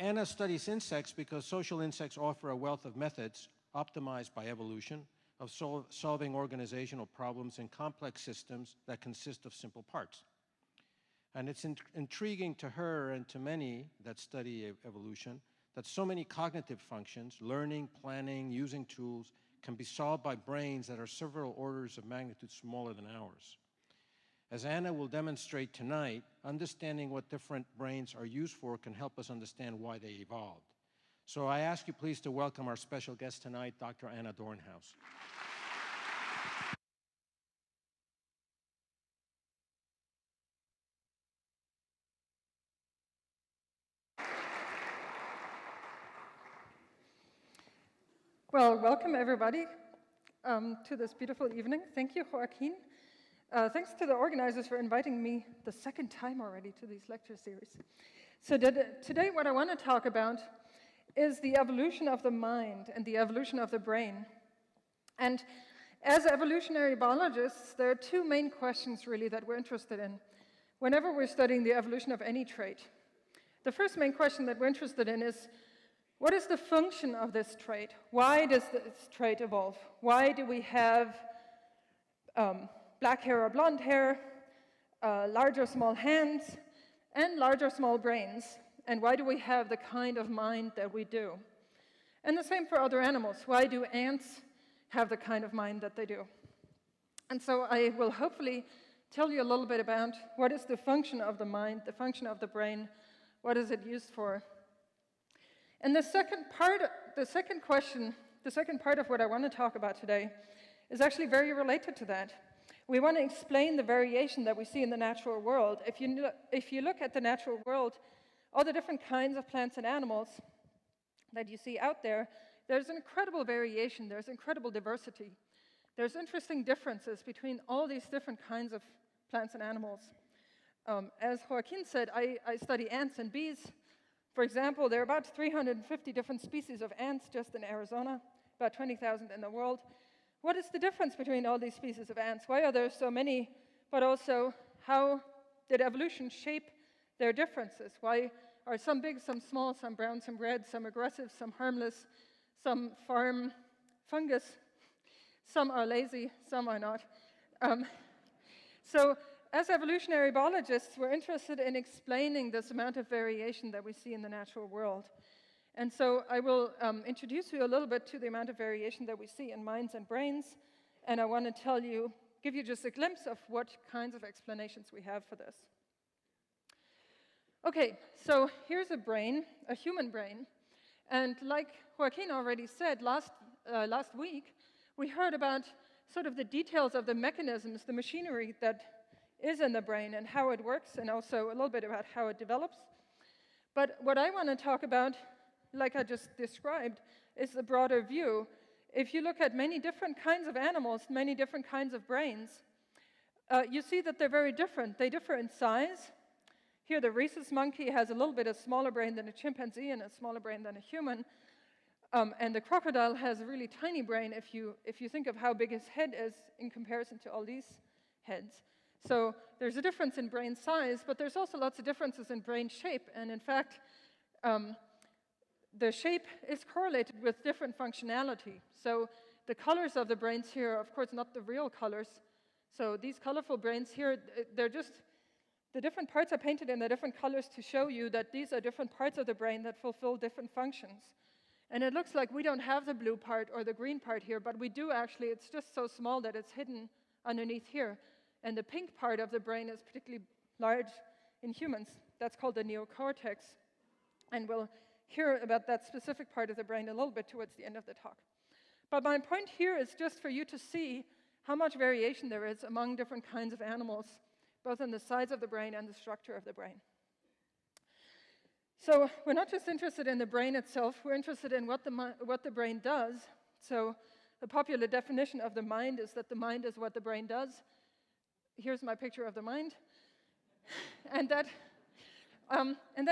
Anna studies insects because social insects offer a wealth of methods optimized by evolution of solving organizational problems in complex systems that consist of simple parts. And it's intriguing to her and to many that study evolution that so many cognitive functions, learning, planning, using tools, can be solved by brains that are several orders of magnitude smaller than ours. As Anna will demonstrate tonight, understanding what different brains are used for can help us understand why they evolved. So I ask you please to welcome our special guest tonight, Dr. A Dornhaus. Well, welcome everybody to this beautiful evening. Thank you, Joaquin. Thanks to the organizers for inviting me the second time already to these lecture series. So today what I want to talk about is the evolution of the mind and the evolution of the brain. And as evolutionary biologists, there are two main questions really that we're interested in whenever we're studying the evolution of any trait. The first main question that we're interested in is, what is the function of this trait? Why does this trait evolve? Why do we have black hair or blonde hair, large or small hands, and large or small brains? And why do we have the kind of mind that we do? And the same for other animals. Why do ants have the kind of mind that they do? And so I will hopefully tell you a little bit about what is the function of the mind, the function of the brain, what is it used for? And the second part of what I want to talk about today is actually very related to that. We want to explain the variation that we see in the natural world. If you look at the natural world, all the different kinds of plants and animals that you see out there, there's an incredible variation, there's incredible diversity. There's interesting differences between all these different kinds of plants and animals. As Joaquin said, I study ants and bees. For example, there are about 350 different species of ants just in Arizona, about 20,000 in the world. What is the difference between all these species of ants? Why are there so many? But also, how did evolution shape their differences? Why are some big, some small, some brown, some red, some aggressive, some harmless, some farm fungus? Some are lazy, some are not. So, as evolutionary biologists, we're interested in explaining this amount of variation that we see in the natural world. And so I will introduce you a little bit to the amount of variation that we see in minds and brains, and I want to give you just a glimpse of what kinds of explanations we have for this. Okay, so here's a brain, a human brain, and like Joaquin already said, last week, we heard about sort of the details of the mechanisms, the machinery that is in the brain and how it works, and also a little bit about how it develops. But what I want to talk about, like I just described, is the broader view. If you look at many different kinds of animals, many different kinds of brains, you see that they're very different. They differ in size. Here, the rhesus monkey has a little bit of smaller brain than a chimpanzee and a smaller brain than a human. And the crocodile has a really tiny brain if you think of how big his head is in comparison to all these heads. So there's a difference in brain size, but there's also lots of differences in brain shape. And in fact, the shape is correlated with different functionality. So the colors of the brains here are, of course, not the real colors. So these colorful brains here, they're just, the different parts are painted in the different colors to show you that these are different parts of the brain that fulfill different functions. And it looks like we don't have the blue part or the green part here, but we do actually. It's just so small that it's hidden underneath here. And the pink part of the brain is particularly large in humans. That's called the neocortex. And we'll hear about that specific part of the brain a little bit towards the end of the talk. But my point here is just for you to see how much variation there is among different kinds of animals, both in the size of the brain and the structure of the brain. So we're not just interested in the brain itself, we're interested in what the brain does. So the popular definition of the mind is that the mind is what the brain does. Here's my picture of the mind. And that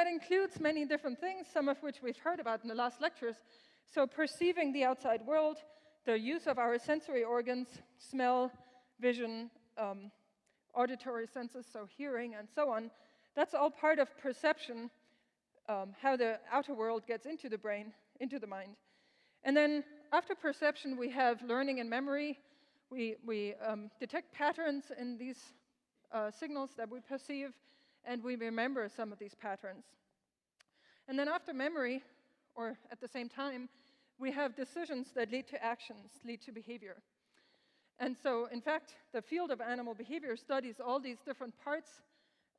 includes many different things, some of which we've heard about in the last lectures. So perceiving the outside world, the use of our sensory organs, smell, vision, auditory senses, so hearing and so on, that's all part of perception how the outer world gets into the brain, into the mind. And then after perception, we have learning and memory. We detect patterns in these signals that we perceive, and we remember some of these patterns. And then after memory, or at the same time, we have decisions that lead to actions, lead to behavior. And so, in fact, the field of animal behavior studies all these different parts.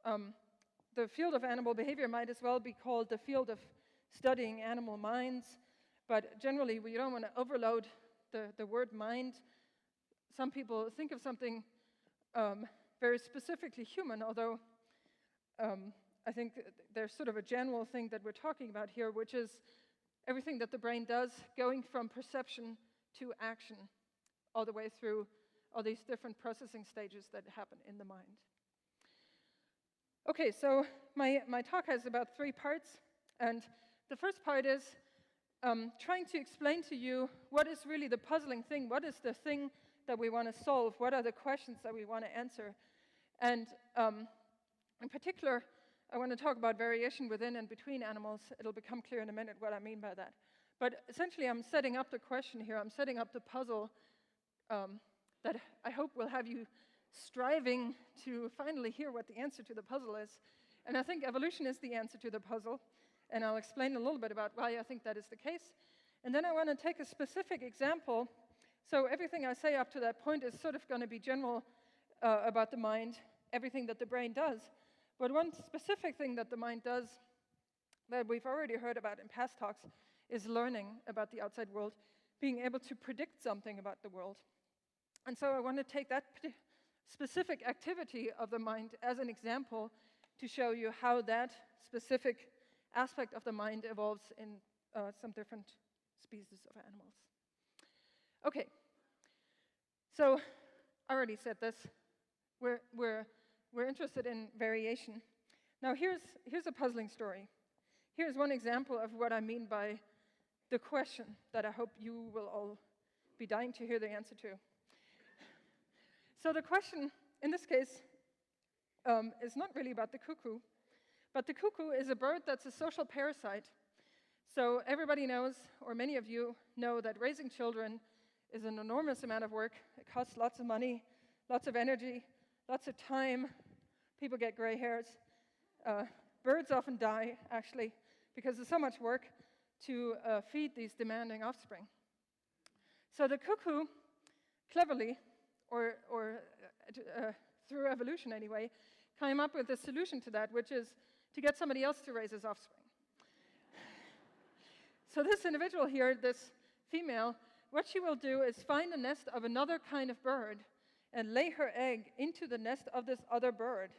The field of animal behavior might as well be called the field of studying animal minds, but generally we don't want to overload the word mind. Some people think of something very specifically human, although I think there's sort of a general thing that we're talking about here, which is everything that the brain does going from perception to action, all the way through all these different processing stages that happen in the mind. Okay, so my talk has about 3 parts, and the first part is trying to explain to you what is really the puzzling thing, what is the thing that we want to solve, what are the questions that we want to answer. And in particular, I want to talk about variation within and between animals. It'll become clear in a minute what I mean by that. But essentially, I'm setting up the question here, I'm setting up the puzzle that I hope will have you striving to finally hear what the answer to the puzzle is. And I think evolution is the answer to the puzzle, and I'll explain a little bit about why I think that is the case. And then I want to take a specific example. So everything I say up to that point is sort of going to be general about the mind, everything that the brain does. But one specific thing that the mind does that we've already heard about in past talks is learning about the outside world, being able to predict something about the world. And so I want to take that specific activity of the mind as an example to show you how that specific aspect of the mind evolves in some different species of animals. Okay, so I already said this. We're interested in variation. Now here's a puzzling story. Here's one example of what I mean by the question that I hope you will all be dying to hear the answer to. So the question, in this case, is not really about the cuckoo, but the cuckoo is a bird that's a social parasite. So everybody knows, or many of you know, that raising children is an enormous amount of work. It costs lots of money, lots of energy, lots of time. People get gray hairs. Birds often die, actually, because there's so much work to feed these demanding offspring. So the cuckoo, cleverly, or through evolution anyway, came up with a solution to that, which is to get somebody else to raise his offspring. So this individual here, this female, what she will do is find a nest of another kind of bird and lay her egg into the nest of this other bird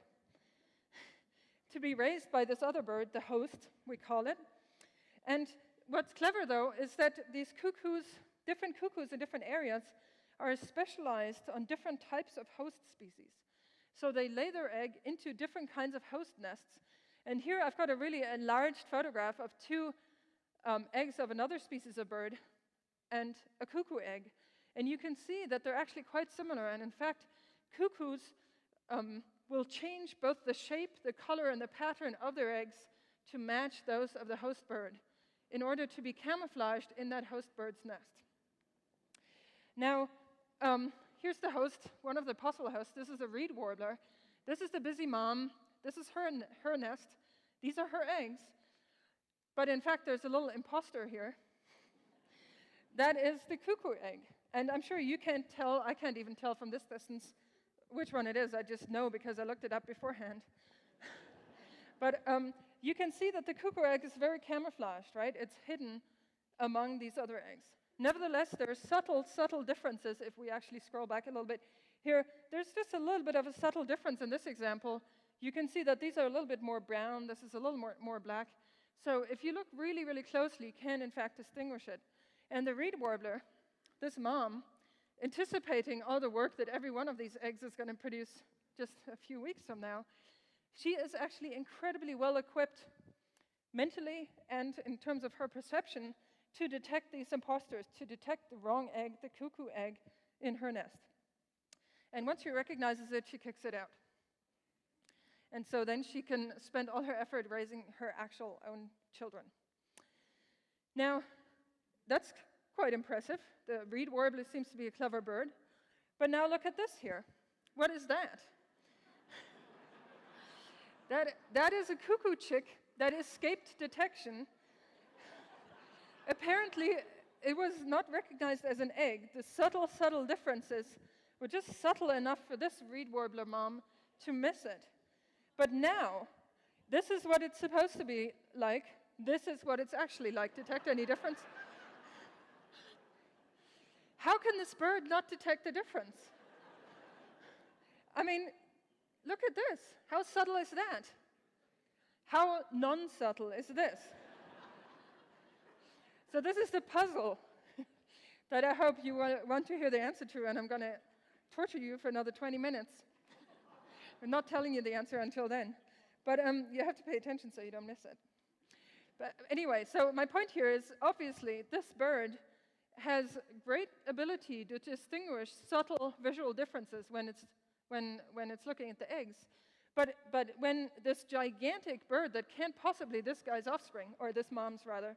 to be raised by this other bird, the host, we call it. And what's clever, though, is that these cuckoos, different cuckoos in different areas, are specialized on different types of host species. So they lay their egg into different kinds of host nests. And here I've got a really enlarged photograph of 2 eggs of another species of bird and a cuckoo egg. And you can see that they're actually quite similar. And in fact, cuckoos will change both the shape, the color, and the pattern of their eggs to match those of the host bird in order to be camouflaged in that host bird's nest. Now, here's the host, one of the possible hosts. This is a reed warbler. This is the busy mom. This is her nest. These are her eggs. But in fact, there's a little imposter here. That is the cuckoo egg. And I'm sure you can't tell, I can't even tell from this distance which one it is. I just know because I looked it up beforehand. But you can see that the cuckoo egg is very camouflaged, right? It's hidden among these other eggs. Nevertheless, there are subtle differences if we actually scroll back a little bit. Here, there's just a little bit of a subtle difference in this example. You can see that these are a little bit more brown. This is a little more black. So if you look really, really closely, you can, in fact, distinguish it. And the reed warbler, this mom, anticipating all the work that every one of these eggs is going to produce just a few weeks from now, she is actually incredibly well equipped mentally and in terms of her perception to detect these imposters, to detect the wrong egg, the cuckoo egg, in her nest. And once she recognizes it, she kicks it out. And so then she can spend all her effort raising her actual own children. Now, that's quite impressive. The reed warbler seems to be a clever bird. But now look at this here. What is that? That is a cuckoo chick that escaped detection. Apparently, it was not recognized as an egg. The subtle differences were just subtle enough for this reed warbler mom to miss it. But now, this is what it's supposed to be like. This is what it's actually like. Detect any difference? How can this bird not detect the difference? I mean, look at this. How subtle is that? How non-subtle is this? So this is the puzzle that I hope you want to hear the answer to, and I'm going to torture you for another 20 minutes. I'm not telling you the answer until then. But you have to pay attention so you don't miss it. But anyway, so my point here is, obviously, this bird has great ability to distinguish subtle visual differences when it's looking at the eggs. But when this gigantic bird that can't possibly this guy's offspring, or this mom's rather,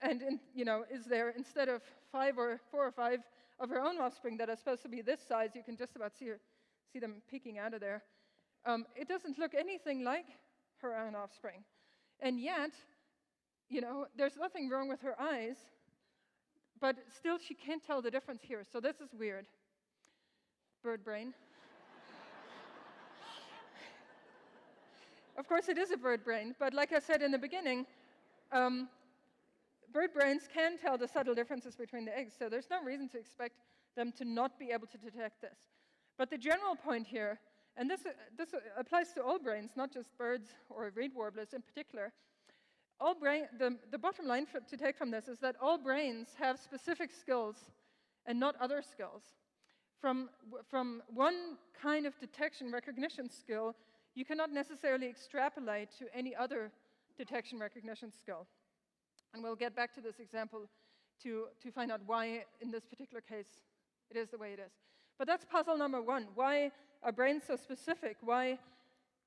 is there instead of 4 or 5 of her own offspring that are supposed to be this size, you can just about see them peeking out of there. It doesn't look anything like her own offspring. And yet, there's nothing wrong with her eyes, but still she can't tell the difference here. So this is weird. Bird brain. Of course, it is a bird brain, but like I said in the beginning, bird brains can tell the subtle differences between the eggs, so there's no reason to expect them to not be able to detect this. But the general point here, and this applies to all brains, not just birds or reed warblers in particular, the bottom line to take from this is that all brains have specific skills and not other skills. From one kind of detection recognition skill, you cannot necessarily extrapolate to any other detection recognition skill. And we'll get back to this example to find out why, in this particular case, it is the way it is. But that's puzzle number 1. Why are brains so specific? Why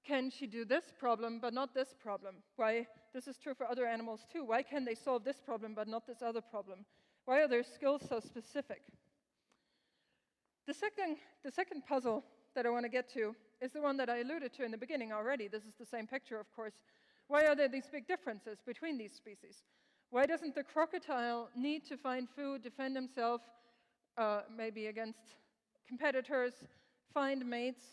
can she do this problem but not this problem? Why this is true for other animals too? Why can they solve this problem but not this other problem? Why are their skills so specific? The second puzzle that I want to get to is the one that I alluded to in the beginning already. This is the same picture, of course. Why are there these big differences between these species? Why doesn't the crocodile need to find food, defend himself, maybe against competitors, find mates,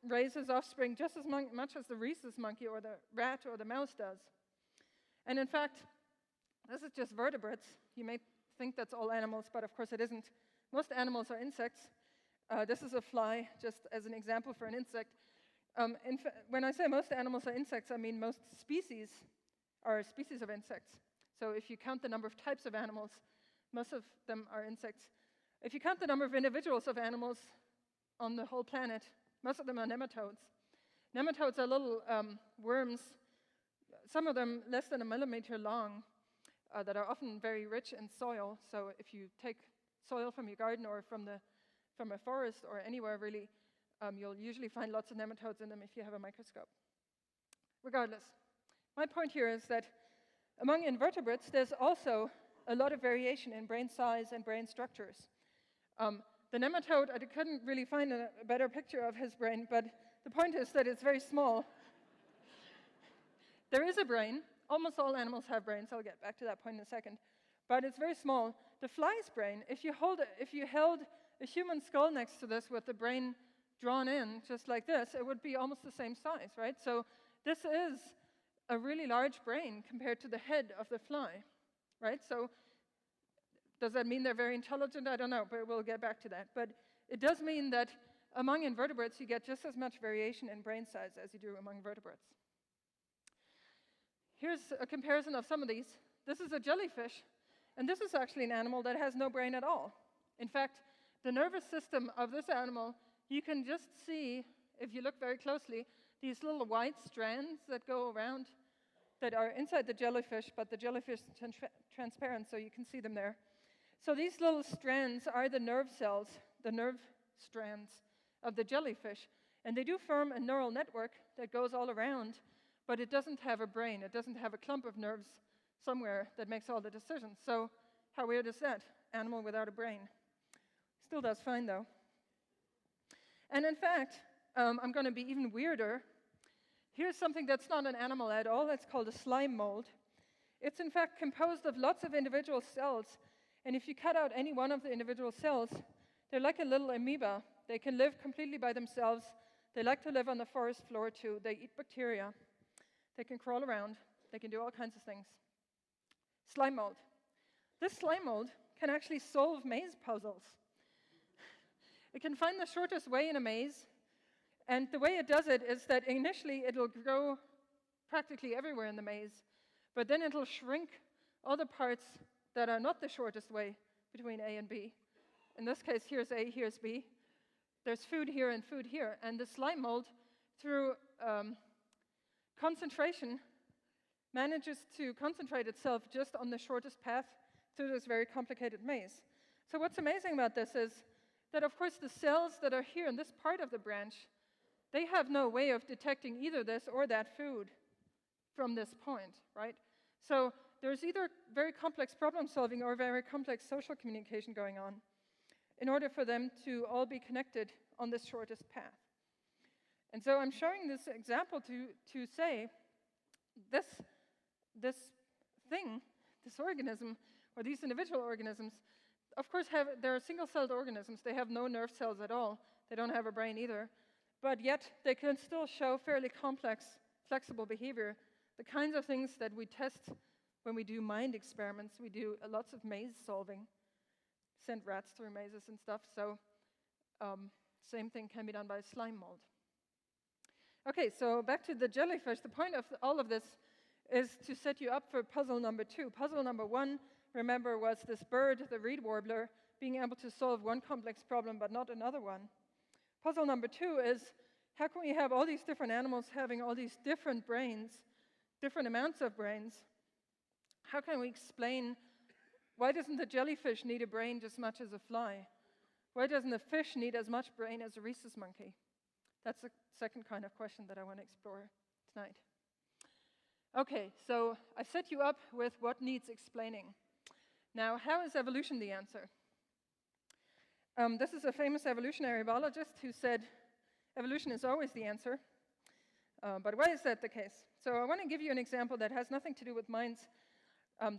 raise his offspring just as much as the rhesus monkey or the rat or the mouse does? And in fact, this is just vertebrates. You may think that's all animals, but of course it isn't. Most animals are insects. This is a fly, just as an example for an insect. When I say most animals are insects, I mean most species are species of insects. So if you count the number of types of animals, most of them are insects. If you count the number of individuals of animals on the whole planet, most of them are nematodes. Nematodes are little worms, some of them less than a millimeter long, that are often very rich in soil. So if you take soil from your garden or from a forest or anywhere really, you'll usually find lots of nematodes in them if you have a microscope. Regardless, my point here is that among invertebrates, there's also a lot of variation in brain size and brain structures. The nematode, I couldn't really find a better picture of his brain, but the point is that it's very small. There is a brain. Almost all animals have brains. I'll get back to that point in a second. But it's very small. The fly's brain, if you held a human skull next to this with the brain drawn in, just like this, it would be almost the same size, right? So this is a really large brain compared to the head of the fly, right? So does that mean they're very intelligent? I don't know, but we'll get back to that. But it does mean that among invertebrates, you get just as much variation in brain size as you do among vertebrates. Here's a comparison of some of these. This is a jellyfish, and this is actually an animal that has no brain at all. In fact, the nervous system of this animal, you can just see, if you look very closely, these little white strands that go around that are inside the jellyfish, but the jellyfish is transparent, so you can see them there. So these little strands are the nerve cells, the nerve strands of the jellyfish, And they do form a neural network that goes all around, but it doesn't have a brain. It doesn't have a clump of nerves somewhere that makes all the decisions. So how weird is that? Animal without a brain. Still does fine, though. And in fact, I'm going to be even weirder. Here's something that's not an animal at all. It's called a slime mold. It's in fact composed of lots of individual cells. And if you cut out any one of the individual cells, they're like a little amoeba. They can live completely by themselves. They like to live on the forest floor too. They eat bacteria. They can crawl around. They can do all kinds of things. Slime mold. This slime mold can actually solve maze puzzles. It can find the shortest way in a maze, and the way it does it is that initially it'll grow practically everywhere in the maze, but then it'll shrink all the parts that are not the shortest way between A and B. In this case, here's A, here's B. There's food here and food here, and the slime mold, through concentration, manages to concentrate itself just on the shortest path through this very complicated maze. So what's amazing about this is that, of course, the cells that are here in this part of the branch, they have no way of detecting either this or that food from this point, right? So there's either very complex problem solving or very complex social communication going on in order for them to all be connected on this shortest path. And so I'm showing this example to say this thing, this organism, or these individual organisms, of course, they're single-celled organisms. They have no nerve cells at all. They don't have a brain either. But yet, they can still show fairly complex, flexible behavior, the kinds of things that we test when we do mind experiments. We do lots of maze solving, send rats through mazes and stuff. So same thing can be done by a slime mold. Okay, so back to the jellyfish. The point of all of this is to set you up for puzzle number 2. Puzzle number 1, remember, was this bird, the reed warbler, being able to solve one complex problem but not another one. Puzzle number 2 is, how can we have all these different animals having all these different brains, different amounts of brains? How can we explain, why doesn't the jellyfish need a brain just as much as a fly? Why doesn't a fish need as much brain as a rhesus monkey? That's the second kind of question that I want to explore tonight. Okay, so I set you up with what needs explaining. Now, how is evolution the answer? This is a famous evolutionary biologist who said, evolution is always the answer. But why is that the case? So I want to give you an example that has nothing to do with minds.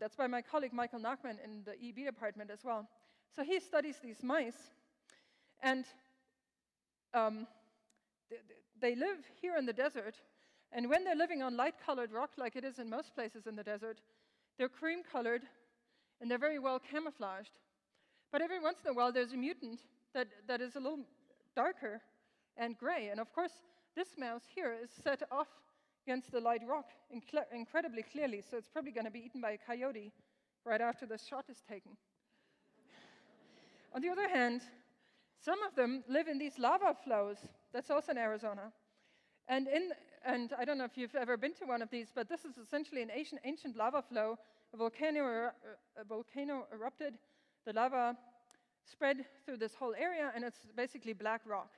That's by my colleague Michael Nachman in the EB department as well. So he studies these mice, and they live here in the desert, and when they're living on light-colored rock, like it is in most places in the desert, they're cream-colored, and they're very well camouflaged. But every once in a while, there's a mutant that is a little darker and gray. And of course, this mouse here is set off against the light rock incredibly clearly, so it's probably going to be eaten by a coyote right after the shot is taken. On the other hand, some of them live in these lava flows. That's also in Arizona. And I don't know if you've ever been to one of these, but this is essentially an ancient lava flow. A volcano erupted, the lava spread through this whole area, and it's basically black rock.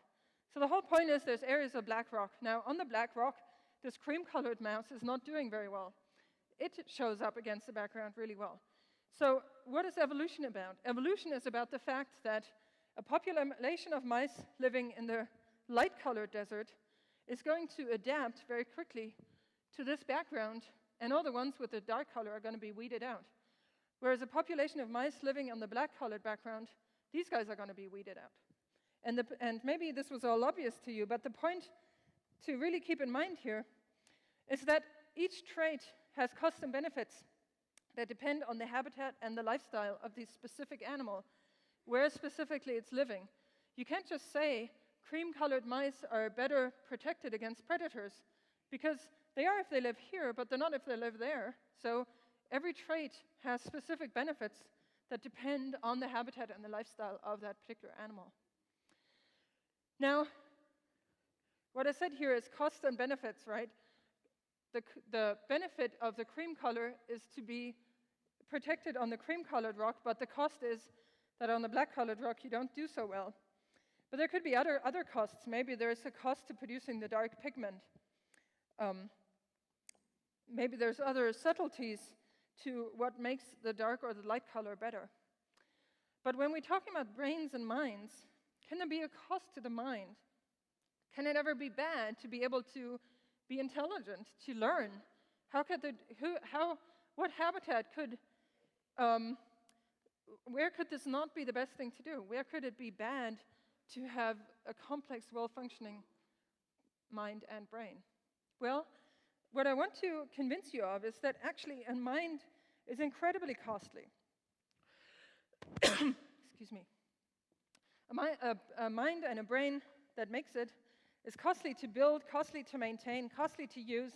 So the whole point is there's areas of black rock. Now, on the black rock, this cream-colored mouse is not doing very well. It shows up against the background really well. So what is evolution about? Evolution is about the fact that a population of mice living in the light-colored desert is going to adapt very quickly to this background, and all the ones with the dark color are going to be weeded out. Whereas a population of mice living on the black-colored background, these guys are going to be weeded out. And maybe this was all obvious to you, but the point to really keep in mind here is that each trait has costs and benefits that depend on the habitat and the lifestyle of the specific animal, where specifically it's living. You can't just say cream-colored mice are better protected against predators, because they are if they live here, but they're not if they live there. So every trait has specific benefits that depend on the habitat and the lifestyle of that particular animal. Now, what I said here is costs and benefits, right? The benefit of the cream color is to be protected on the cream-colored rock, but the cost is that on the black-colored rock you don't do so well. But there could be other costs. Maybe there's a cost to producing the dark pigment. Maybe there's other subtleties to what makes the dark or the light color better. But when we're talking about brains and minds, can there be a cost to the mind? Can it ever be bad to be able to be intelligent, to learn? What habitat could, where could this not be the best thing to do? Where could it be bad to have a complex, well-functioning mind and brain? Well, what I want to convince you of is that actually a mind is incredibly costly. Excuse me. A mind and a brain that makes it is costly to build, costly to maintain, costly to use,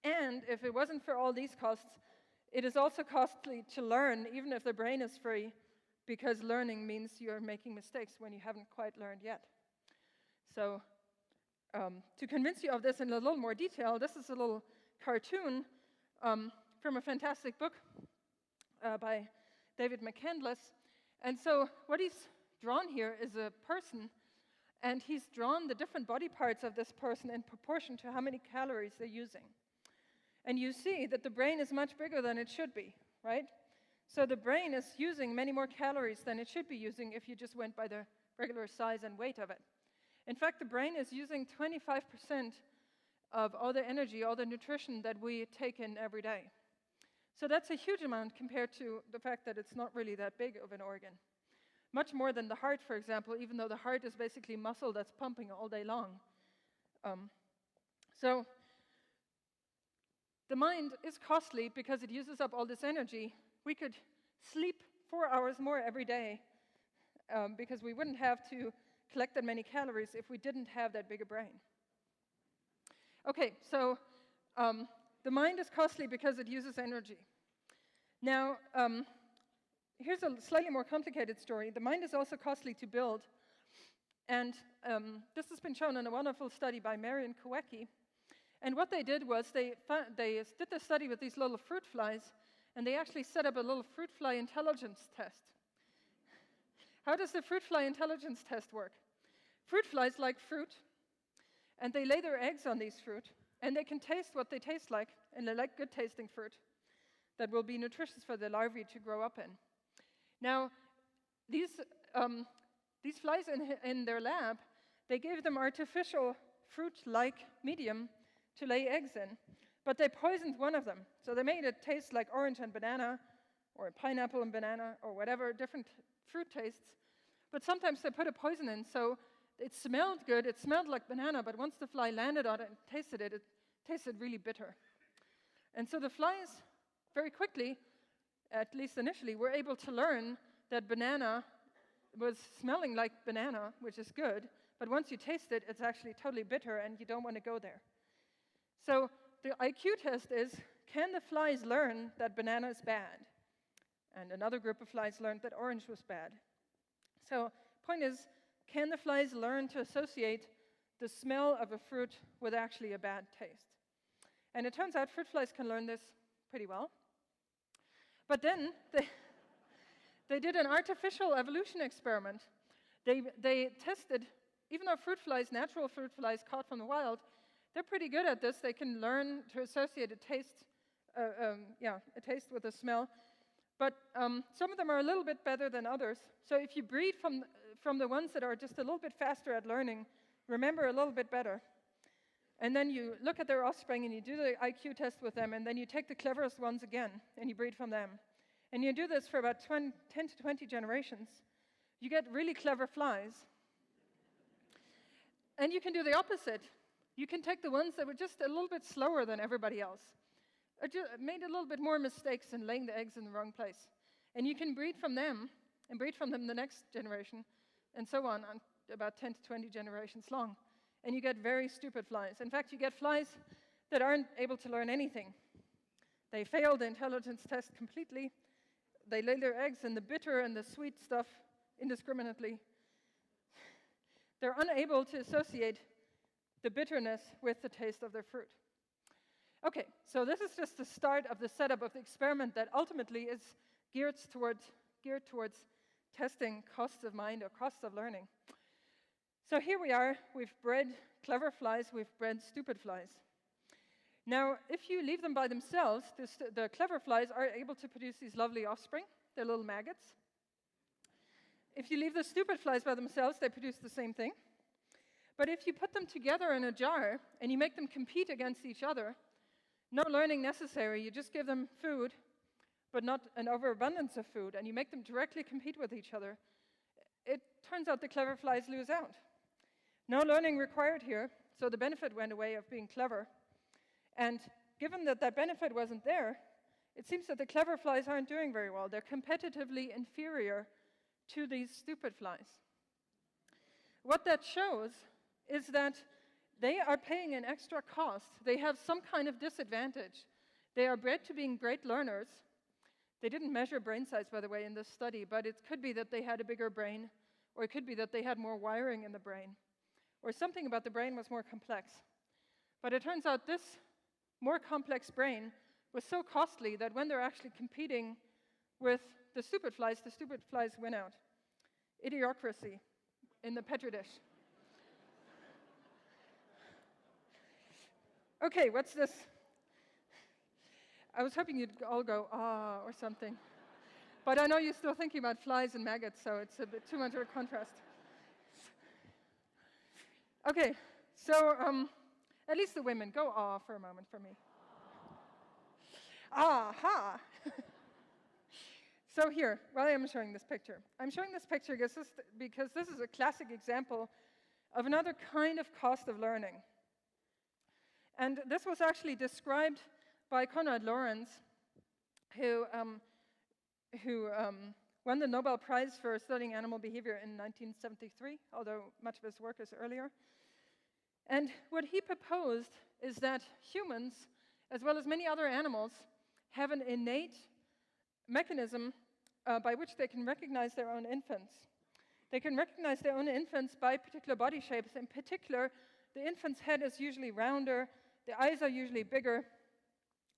and if it wasn't for all these costs, it is also costly to learn, even if the brain is free, because learning means you're making mistakes when you haven't quite learned yet. So, to convince you of this in a little more detail, this is a little cartoon from a fantastic book by David McCandless. And so what he's drawn here is a person, and he's drawn the different body parts of this person in proportion to how many calories they're using. And you see that the brain is much bigger than it should be, right? So the brain is using many more calories than it should be using if you just went by the regular size and weight of it. In fact, the brain is using 25% of all the energy, all the nutrition that we take in every day. So that's a huge amount compared to the fact that it's not really that big of an organ. Much more than the heart, for example, even though the heart is basically muscle that's pumping all day long. So the mind is costly because it uses up all this energy. We could sleep 4 hours more every day because we wouldn't have to collect that many calories if we didn't have that bigger brain. Okay, so the mind is costly because it uses energy. Now, here's a slightly more complicated story. The mind is also costly to build. And this has been shown in a wonderful study by Marian Kowecki. And what they did was they did the study with these little fruit flies, and they actually set up a little fruit fly intelligence test. How does the fruit fly intelligence test work? Fruit flies like fruit, and they lay their eggs on these fruit, and they can taste what they taste like, and they like good-tasting fruit that will be nutritious for the larvae to grow up in. Now, these flies in their lab, they gave them artificial fruit-like medium to lay eggs in, but they poisoned one of them. So they made it taste like orange and banana, or pineapple and banana, or whatever, different fruit tastes. But sometimes they put a poison in, so it smelled good, it smelled like banana, but once the fly landed on it and tasted it, it tasted really bitter. And so the flies, very quickly, at least initially, were able to learn that banana was smelling like banana, which is good, but once you taste it, it's actually totally bitter, and you don't want to go there. So the IQ test is, can the flies learn that banana is bad? And another group of flies learned that orange was bad. So point is, can the flies learn to associate the smell of a fruit with actually a bad taste? And it turns out fruit flies can learn this pretty well. But then they did an artificial evolution experiment. They tested, even though fruit flies, natural fruit flies caught from the wild, they're pretty good at this. They can learn to associate a taste with a smell. But some of them are a little bit better than others. So if you breed from the ones that are just a little bit faster at learning, remember a little bit better. And then you look at their offspring and you do the IQ test with them, and then you take the cleverest ones again and you breed from them. And you do this for about 10 to 20 generations. You get really clever flies. And you can do the opposite. You can take the ones that were just a little bit slower than everybody else, or just made a little bit more mistakes in laying the eggs in the wrong place. And you can breed from them, and breed from them the next generation, and so on about 10 to 20 generations long. And you get very stupid flies. In fact, you get flies that aren't able to learn anything. They fail the intelligence test completely. They lay their eggs in the bitter and the sweet stuff indiscriminately. They're unable to associate the bitterness with the taste of their fruit. Okay, so this is just the start of the setup of the experiment that ultimately is geared towards testing costs of mind or costs of learning. So here we are, we've bred clever flies, we've bred stupid flies. Now, if you leave them by themselves, the clever flies are able to produce these lovely offspring. They're little maggots. If you leave the stupid flies by themselves, they produce the same thing. But if you put them together in a jar and you make them compete against each other, no learning necessary, you just give them food, but not an overabundance of food, and you make them directly compete with each other, it turns out the clever flies lose out. No learning required here, so the benefit went away of being clever. And given that that benefit wasn't there, it seems that the clever flies aren't doing very well. They're competitively inferior to these stupid flies. What that shows is that they are paying an extra cost. They have some kind of disadvantage. They are bred to being great learners. They didn't measure brain size, by the way, in this study, but it could be that they had a bigger brain, or it could be that they had more wiring in the brain, or something about the brain was more complex. But it turns out this more complex brain was so costly that when they're actually competing with the stupid flies win out. Idiocracy in the Petri dish. Okay, what's this? I was hoping you'd all go, ah, or something. But I know you're still thinking about flies and maggots, so it's a bit too much of a contrast. Okay, so at least the women, go ah for a moment for me. Aha! So here, why am I showing this picture? I'm showing this picture because this is a classic example of another kind of cost of learning. And this was actually described by Konrad Lorenz, who won the Nobel Prize for studying animal behavior in 1973, although much of his work is earlier. And what he proposed is that humans, as well as many other animals, have an innate mechanism by which they can recognize their own infants. They can recognize their own infants by particular body shapes. In particular, the infant's head is usually rounder, the eyes are usually bigger,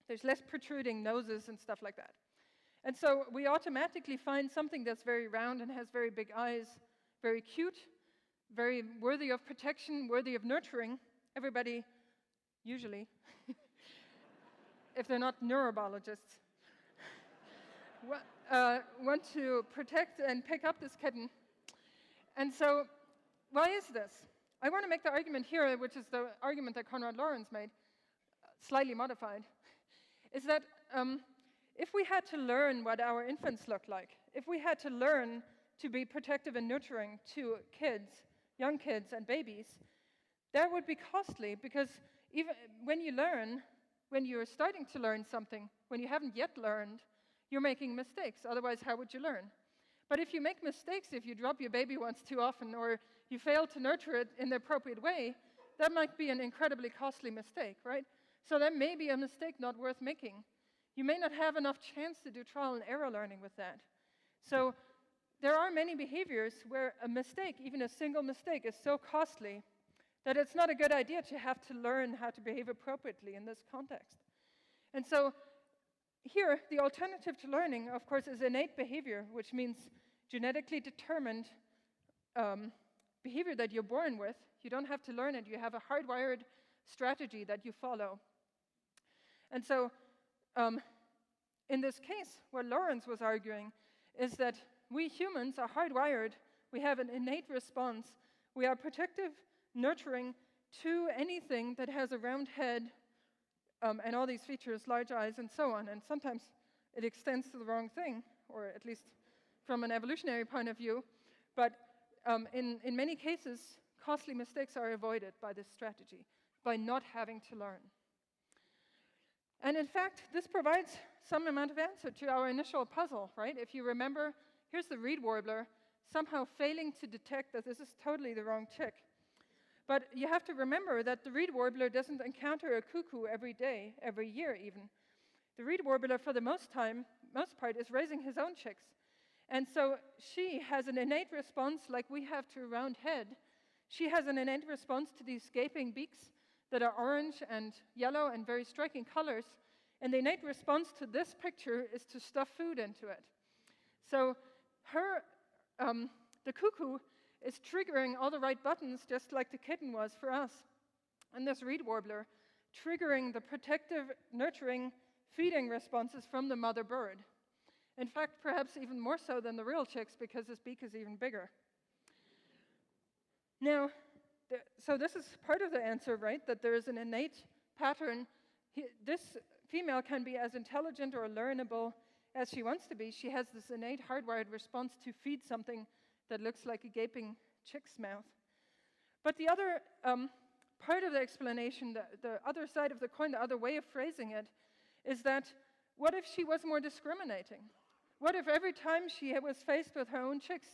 there's less protruding noses and stuff like that. And so we automatically find something that's very round and has very big eyes, very cute, very worthy of protection, worthy of nurturing. Everybody, usually, if they're not neurobiologists, want to protect and pick up this kitten. And so, why is this? I want to make the argument here, which is the argument that Konrad Lorenz made, slightly modified, is that if we had to learn what our infants look like, if we had to learn to be protective and nurturing to kids, young kids and babies, that would be costly, because even when you're starting to learn something, when you haven't yet learned, you're making mistakes. Otherwise, how would you learn? But if you make mistakes, if you drop your baby once too often, or you fail to nurture it in the appropriate way, that might be an incredibly costly mistake, right? So that may be a mistake not worth making. You may not have enough chance to do trial and error learning with that. So there are many behaviors where a mistake, even a single mistake, is so costly that it's not a good idea to have to learn how to behave appropriately in this context. And so here, the alternative to learning, of course, is innate behavior, which means genetically determined behavior that you're born with. You don't have to learn it. You have a hardwired strategy that you follow. And so in this case, what Lorenz was arguing is that we humans are hardwired. We have an innate response. We are protective, nurturing to anything that has a round head and all these features, large eyes, and so on. And sometimes it extends to the wrong thing, or at least from an evolutionary point of view. But in many cases, costly mistakes are avoided by this strategy, by not having to learn. And in fact, this provides some amount of answer to our initial puzzle, right? If you remember, here's the reed warbler somehow failing to detect that this is totally the wrong chick. But you have to remember that the reed warbler doesn't encounter a cuckoo every day, every year even. The reed warbler, for the most part, is raising his own chicks. And so she has an innate response like we have to a round head. She has an innate response to these gaping beaks that are orange and yellow and very striking colors. And the innate response to this picture is to stuff food into it. So the cuckoo is triggering all the right buttons, just like the kitten was for us. And this reed warbler triggering the protective, nurturing, feeding responses from the mother bird. In fact, perhaps even more so than the real chicks, because his beak is even bigger. Now, so this is part of the answer, right? That there is an innate pattern. This female can be as intelligent or learnable as she wants to be. She has this innate hardwired response to feed something that looks like a gaping chick's mouth. But the other part of the explanation, the other side of the coin, the other way of phrasing it, is that what if she was more discriminating? What if every time she was faced with her own chicks,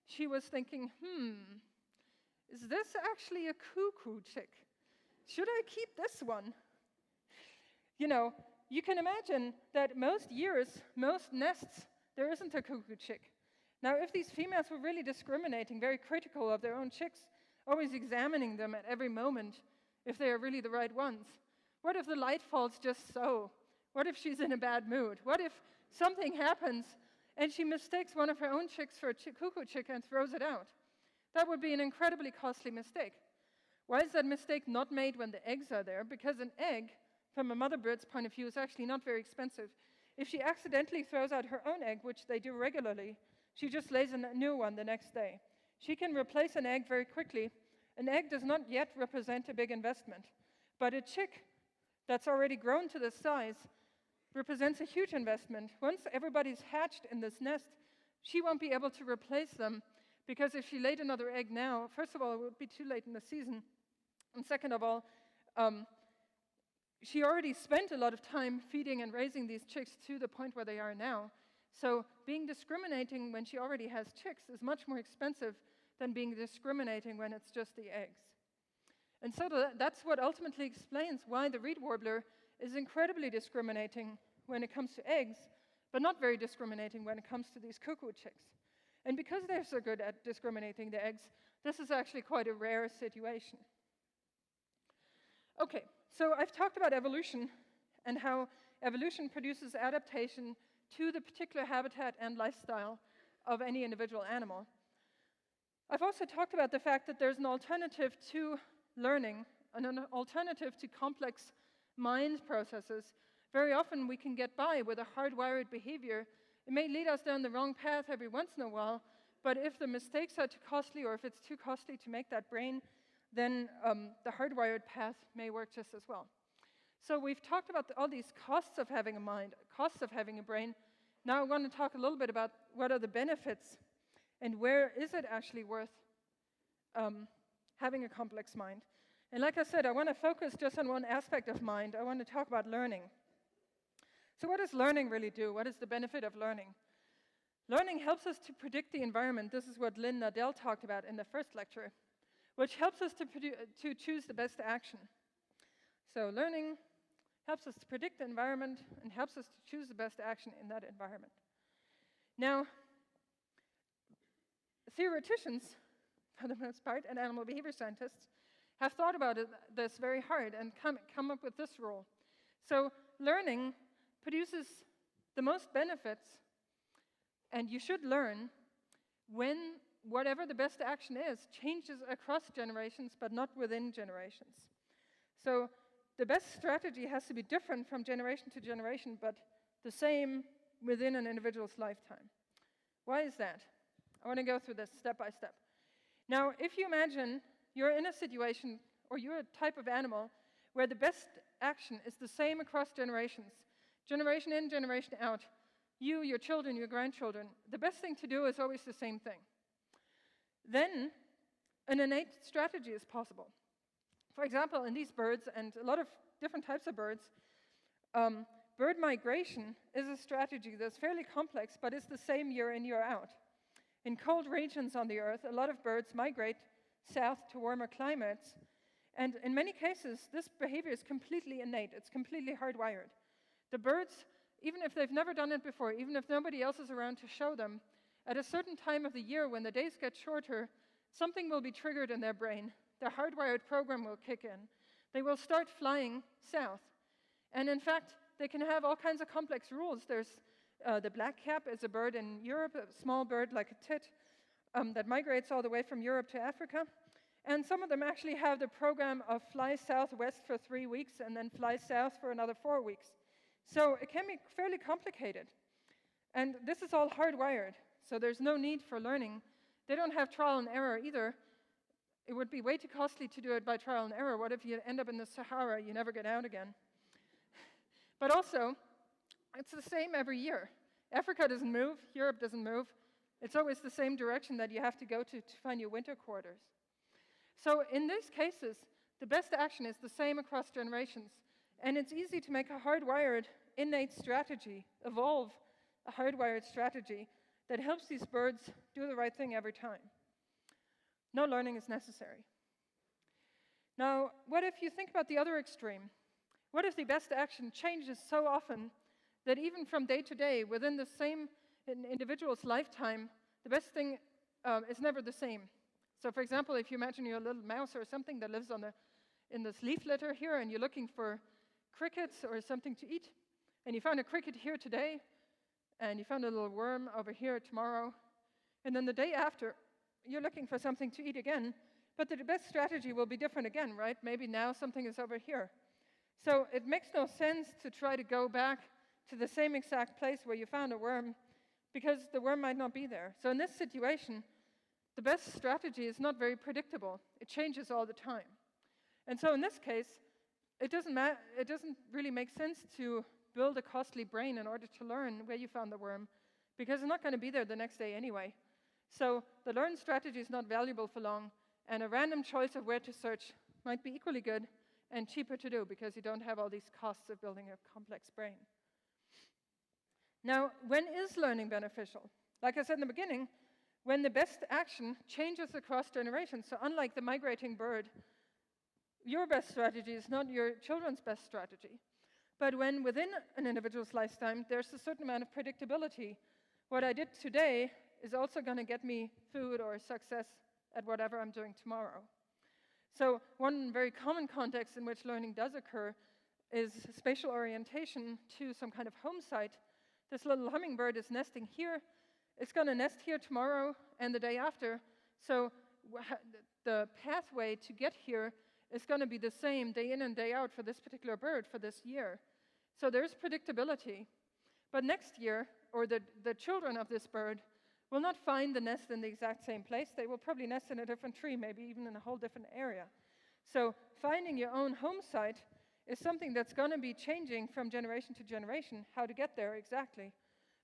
she was thinking, is this actually a cuckoo chick? Should I keep this one? You know, you can imagine that most years, most nests, there isn't a cuckoo chick. Now, if these females were really discriminating, very critical of their own chicks, always examining them at every moment if they are really the right ones, what if the light falls just so? What if she's in a bad mood? What if something happens and she mistakes one of her own chicks for a cuckoo chick and throws it out? That would be an incredibly costly mistake. Why is that mistake not made when the eggs are there? Because an egg, from a mother bird's point of view, is actually not very expensive. If she accidentally throws out her own egg, which they do regularly, she just lays a new one the next day. She can replace an egg very quickly. An egg does not yet represent a big investment, but a chick that's already grown to this size represents a huge investment. Once everybody's hatched in this nest, she won't be able to replace them, because if she laid another egg now, first of all, it would be too late in the season, and second of all, she already spent a lot of time feeding and raising these chicks to the point where they are now. So being discriminating when she already has chicks is much more expensive than being discriminating when it's just the eggs. And so that's what ultimately explains why the reed warbler is incredibly discriminating when it comes to eggs, but not very discriminating when it comes to these cuckoo chicks. And because they're so good at discriminating the eggs, this is actually quite a rare situation. Okay, so I've talked about evolution and how evolution produces adaptation to the particular habitat and lifestyle of any individual animal. I've also talked about the fact that there's an alternative to learning, an alternative to complex mind processes. Very often we can get by with a hardwired behavior. It may lead us down the wrong path every once in a while, but if the mistakes are too costly or if it's too costly to make that brain, then the hardwired path may work just as well. So we've talked about all these costs of having a mind, costs of having a brain. Now I want to talk a little bit about what are the benefits and where is it actually worth having a complex mind. And like I said, I want to focus just on one aspect of mind. I want to talk about learning. So what does learning really do? What is the benefit of learning? Learning helps us to predict the environment. This is what Lynn Nadell talked about in the first lecture, which helps us to choose the best action. So learning helps us to predict the environment and helps us to choose the best action in that environment. Now, theoreticians, for the most part, and animal behavior scientists, have thought about this very hard and come up with this rule. So learning produces the most benefits, and you should learn when whatever the best action is changes across generations, but not within generations. So the best strategy has to be different from generation to generation, but the same within an individual's lifetime. Why is that? I want to go through this step by step. Now, if you imagine you're in a situation, or you're a type of animal, where the best action is the same across generations, generation in, generation out, you, your children, your grandchildren, the best thing to do is always the same thing. Then an innate strategy is possible. For example, in these birds, and a lot of different types of birds, bird migration is a strategy that's fairly complex, but it's the same year in, year out. In cold regions on the Earth, a lot of birds migrate south to warmer climates, and in many cases, this behavior is completely innate. It's completely hardwired. The birds, even if they've never done it before, even if nobody else is around to show them, at a certain time of the year when the days get shorter, something will be triggered in their brain. Their hardwired program will kick in. They will start flying south. And in fact, they can have all kinds of complex rules. There's the blackcap is a bird in Europe, a small bird like a tit. that migrates all the way from Europe to Africa. And some of them actually have the program of fly southwest for 3 weeks and then fly south for another 4 weeks. So it can be fairly complicated. And this is all hardwired, so there's no need for learning. They don't have trial and error either. It would be way too costly to do it by trial and error. What if you end up in the Sahara, you never get out again? But also, it's the same every year. Africa doesn't move, Europe doesn't move. It's always the same direction that you have to go to find your winter quarters. So in these cases, the best action is the same across generations. And it's easy to make a hardwired, innate strategy, evolve a hardwired strategy that helps these birds do the right thing every time. No learning is necessary. Now, what if you think about the other extreme? What if the best action changes so often that even from day to day, within the same individual's lifetime, the best thing is never the same? So for example, if you imagine you're a little mouse or something that lives in this leaf litter here, and you're looking for crickets or something to eat, and you found a cricket here today, and you found a little worm over here tomorrow, and then the day after, you're looking for something to eat again, but the best strategy will be different again, right? Maybe now something is over here. So it makes no sense to try to go back to the same exact place where you found a worm, because the worm might not be there. So in this situation, the best strategy is not very predictable. It changes all the time. And so in this case, it doesn't really make sense to build a costly brain in order to learn where you found the worm, because it's not going to be there the next day anyway. So the learned strategy is not valuable for long, and a random choice of where to search might be equally good and cheaper to do, because you don't have all these costs of building a complex brain. Now, when is learning beneficial? Like I said in the beginning, when the best action changes across generations. So unlike the migrating bird, your best strategy is not your children's best strategy. But when within an individual's lifetime, there's a certain amount of predictability. What I did today is also going to get me food or success at whatever I'm doing tomorrow. So one very common context in which learning does occur is spatial orientation to some kind of home site. This little hummingbird is nesting here. It's going to nest here tomorrow and the day after. So the pathway to get here is going to be the same day in and day out for this particular bird for this year. So there's predictability. But next year, or the children of this bird will not find the nest in the exact same place. They will probably nest in a different tree, maybe even in a whole different area. So finding your own home site is something that's going to be changing from generation to generation, how to get there exactly.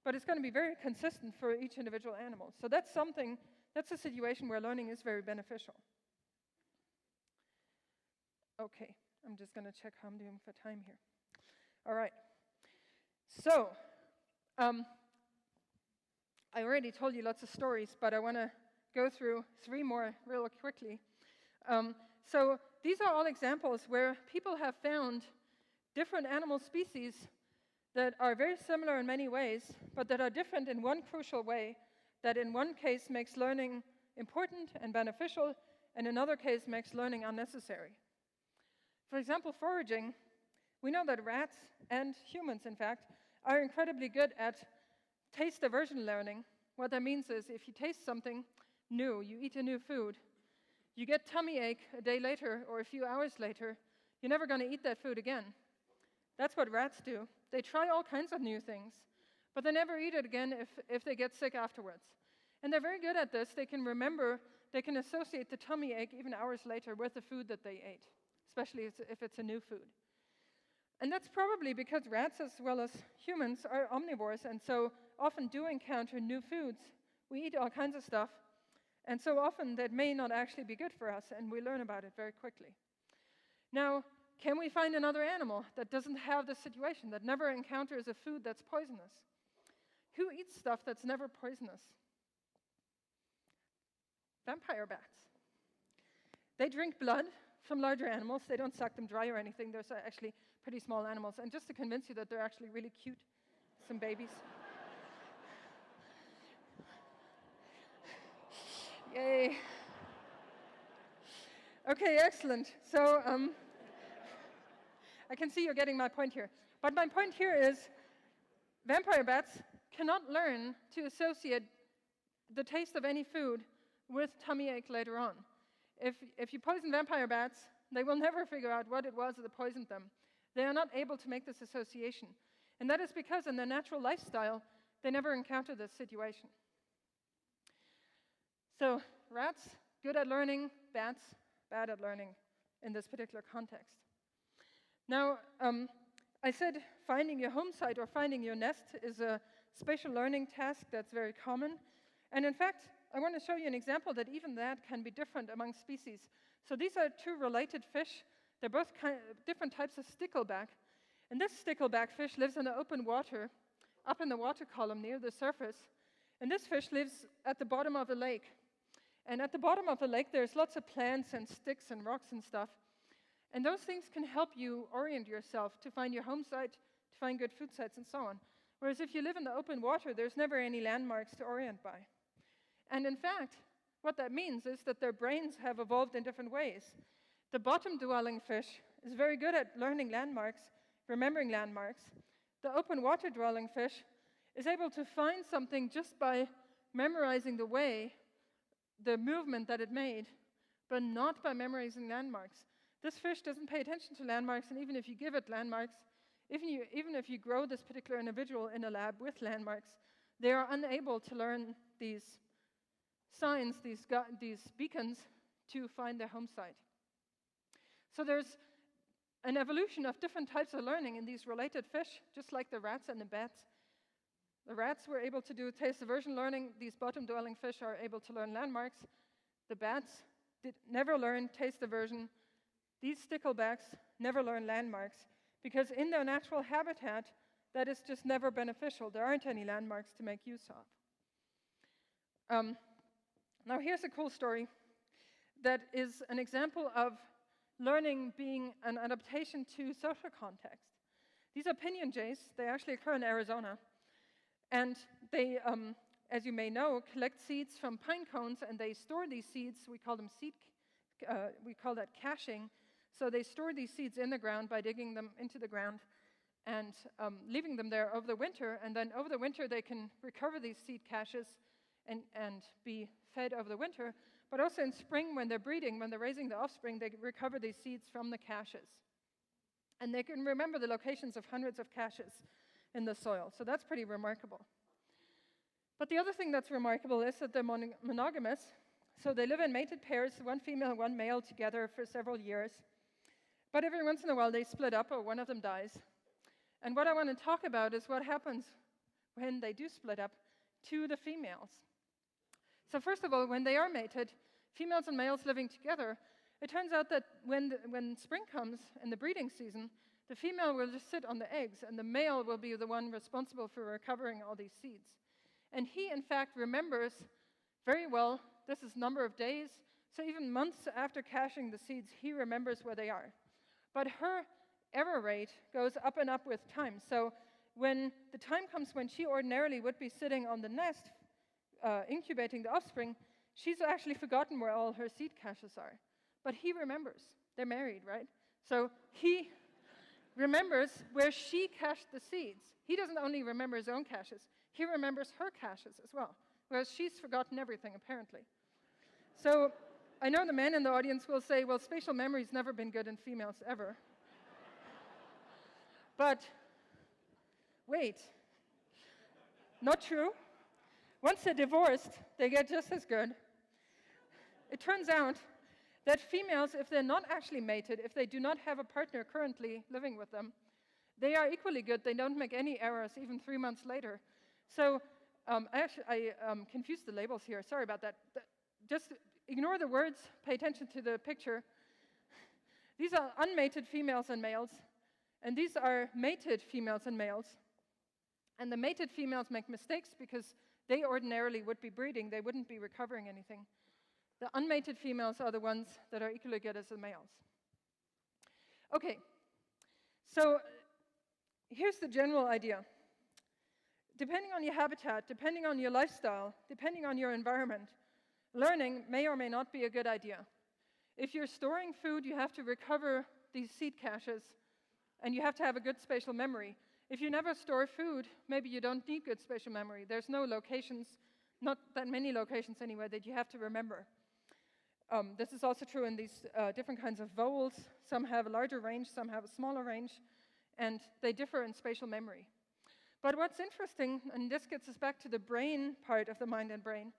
But it's going to be very consistent for each individual animal. So that's a situation where learning is very beneficial. Okay, I'm just going to check how I'm doing for time here. All right. So, I already told you lots of stories, but I want to go through 3 more real quickly. So these are all examples where people have found different animal species that are very similar in many ways, but that are different in one crucial way, that in one case makes learning important and beneficial, and in another case makes learning unnecessary. For example, foraging. We know that rats, and humans in fact, are incredibly good at taste aversion learning. What that means is if you taste something new, you eat a new food, you get tummy ache a day later or a few hours later, you're never going to eat that food again. That's what rats do. They try all kinds of new things, but they never eat it again if they get sick afterwards. And they're very good at this. They can remember, they can associate the tummy ache even hours later with the food that they ate, especially if it's a new food. And that's probably because rats, as well as humans, are omnivores, and so often do encounter new foods. We eat all kinds of stuff, and so often that may not actually be good for us, and we learn about it very quickly. Now, can we find another animal that doesn't have this situation, that never encounters a food that's poisonous? Who eats stuff that's never poisonous? Vampire bats. They drink blood from larger animals. They don't suck them dry or anything. They're actually pretty small animals. And just to convince you that they're actually really cute, some babies. Yay. Okay, excellent. So I can see you're getting my point here. But my point here is vampire bats cannot learn to associate the taste of any food with tummy ache later on. If you poison vampire bats, they will never figure out what it was that poisoned them. They are not able to make this association. And that is because in their natural lifestyle, they never encounter this situation. So rats, good at learning, bats, bad at learning in this particular context. Now, I said finding your home site or finding your nest is a spatial learning task that's very common. And in fact, I want to show you an example that even that can be different among species. So these are two related fish. They're both different types of stickleback. And this stickleback fish lives in the open water, up in the water column near the surface. And this fish lives at the bottom of a lake. And at the bottom of the lake, there's lots of plants and sticks and rocks and stuff. And those things can help you orient yourself to find your home site, to find good food sites, and so on. Whereas if you live in the open water, there's never any landmarks to orient by. And in fact, what that means is that their brains have evolved in different ways. The bottom-dwelling fish is very good at learning landmarks, remembering landmarks. The open water-dwelling fish is able to find something just by memorizing the way, the movement that it made, but not by memorizing landmarks. This fish doesn't pay attention to landmarks, and even if you give it landmarks, even if you grow this particular individual in a lab with landmarks, they are unable to learn these signs, these beacons, to find their home site. So there's an evolution of different types of learning in these related fish, just like the rats and the bats. The rats were able to do taste aversion learning. These bottom-dwelling fish are able to learn landmarks. The bats never learn taste aversion. These sticklebacks never learn landmarks because in their natural habitat, that is just never beneficial. There aren't any landmarks to make use of. Now here's a cool story that is an example of learning being an adaptation to social context. These are pinyon jays. They actually occur in Arizona. And they, as you may know, collect seeds from pine cones, and they store these seeds. We call them we call that caching. So they store these seeds in the ground by digging them into the ground and leaving them there over the winter. And then over the winter, they can recover these seed caches and be fed over the winter. But also in spring, when they're breeding, when they're raising the offspring, they recover these seeds from the caches. And they can remember the locations of hundreds of caches in the soil. So that's pretty remarkable. But the other thing that's remarkable is that they're monogamous. So they live in mated pairs, one female and one male together for several years. But every once in a while, they split up or one of them dies. And what I want to talk about is what happens when they do split up to the females. So first of all, when they are mated, females and males living together, it turns out that when spring comes in the breeding season, the female will just sit on the eggs, and the male will be the one responsible for recovering all these seeds. And he, in fact, remembers very well, this is number of days, so even months after caching the seeds, he remembers where they are. But her error rate goes up and up with time. So when the time comes when she ordinarily would be sitting on the nest, incubating the offspring, she's actually forgotten where all her seed caches are. But he remembers. They're married, right? So he remembers where she cached the seeds. He doesn't only remember his own caches, he remembers her caches as well, whereas she's forgotten everything, apparently. So I know the men in the audience will say, well, spatial memory's never been good in females ever. But wait, not true. Once they're divorced, they get just as good. It turns out that females, if they're not actually mated, if they do not have a partner currently living with them, they are equally good. They don't make any errors even 3 months later. So I confused the labels here. Sorry about that. Just ignore the words. Pay attention to the picture. These are unmated females and males, and these are mated females and males. And the mated females make mistakes because they ordinarily would be breeding. They wouldn't be recovering anything. The unmated females are the ones that are equally good as the males. Okay, so here's the general idea. Depending on your habitat, depending on your lifestyle, depending on your environment, learning may or may not be a good idea. If you're storing food, you have to recover these seed caches, and you have to have a good spatial memory. If you never store food, maybe you don't need good spatial memory. There's no locations not that many locations anyway, that you have to remember. This is also true in these different kinds of voles. Some have a larger range, some have a smaller range, and they differ in spatial memory. But what's interesting, and this gets us back to the brain part of the mind and brain,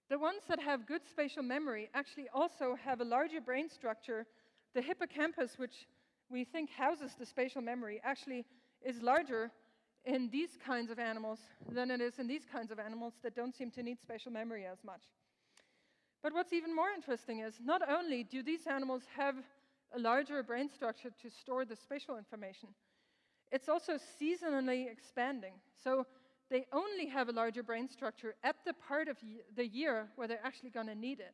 the ones that have good spatial memory actually also have a larger brain structure. The hippocampus, which we think houses the spatial memory, actually is larger in these kinds of animals than it is in these kinds of animals that don't seem to need spatial memory as much. But what's even more interesting is not only do these animals have a larger brain structure to store the spatial information, it's also seasonally expanding. So they only have a larger brain structure at the part of the year where they're actually going to need it.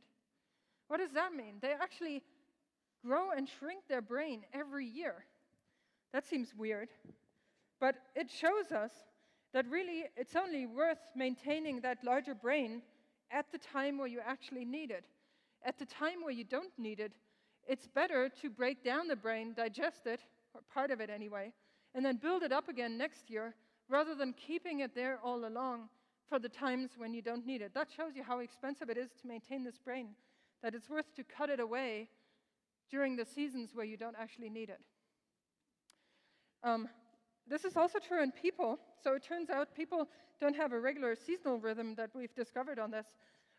What does that mean? They actually grow and shrink their brain every year. That seems weird. But it shows us that really it's only worth maintaining that larger brain at the time where you actually need it. At the time where you don't need it, it's better to break down the brain, digest it, or part of it anyway, and then build it up again next year, rather than keeping it there all along for the times when you don't need it. That shows you how expensive it is to maintain this brain, that it's worth to cut it away during the seasons where you don't actually need it. This is also true in people. So it turns out people don't have a regular seasonal rhythm that we've discovered on this.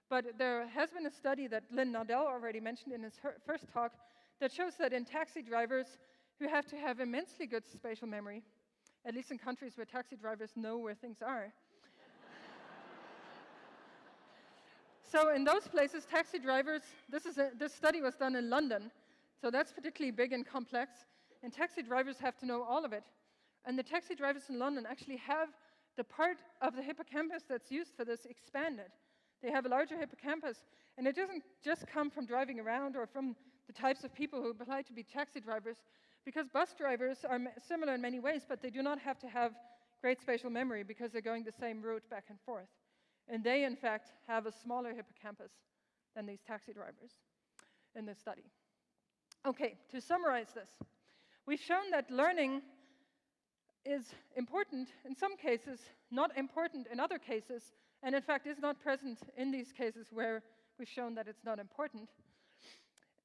But there has been a study that Lynn Nodell already mentioned in his first talk that shows that in taxi drivers who have to have immensely good spatial memory, at least in countries where taxi drivers know where things are. So in those places, taxi drivers, this study was done in London, so that's particularly big and complex, and taxi drivers have to know all of it. And the taxi drivers in London actually have the part of the hippocampus that's used for this expanded. They have a larger hippocampus, and it doesn't just come from driving around or from the types of people who apply to be taxi drivers, because bus drivers are similar in many ways, but they do not have to have great spatial memory because they're going the same route back and forth. And they, in fact, have a smaller hippocampus than these taxi drivers in this study. Okay, to summarize this, we've shown that learning is important in some cases, not important in other cases, and in fact is not present in these cases where we've shown that it's not important.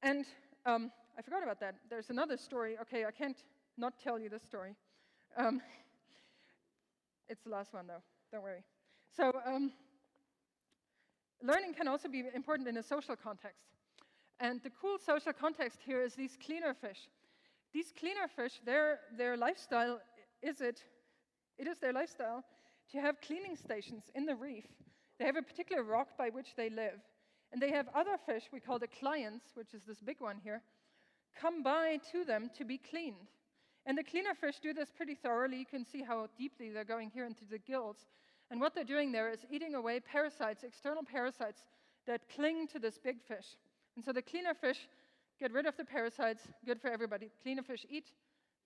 And I forgot about that. There's another story. Okay, I can't not tell you this story. It's the last one, though. Don't worry. So learning can also be important in a social context. And the cool social context here is these cleaner fish. These cleaner fish, their lifestyle it is their lifestyle to have cleaning stations in the reef. They have a particular rock by which they live. And they have other fish, we call the clients, which is this big one here, come by to them to be cleaned. And the cleaner fish do this pretty thoroughly. You can see how deeply they're going here into the gills. And what they're doing there is eating away parasites, external parasites, that cling to this big fish. And so the cleaner fish get rid of the parasites, good for everybody. Cleaner fish eat,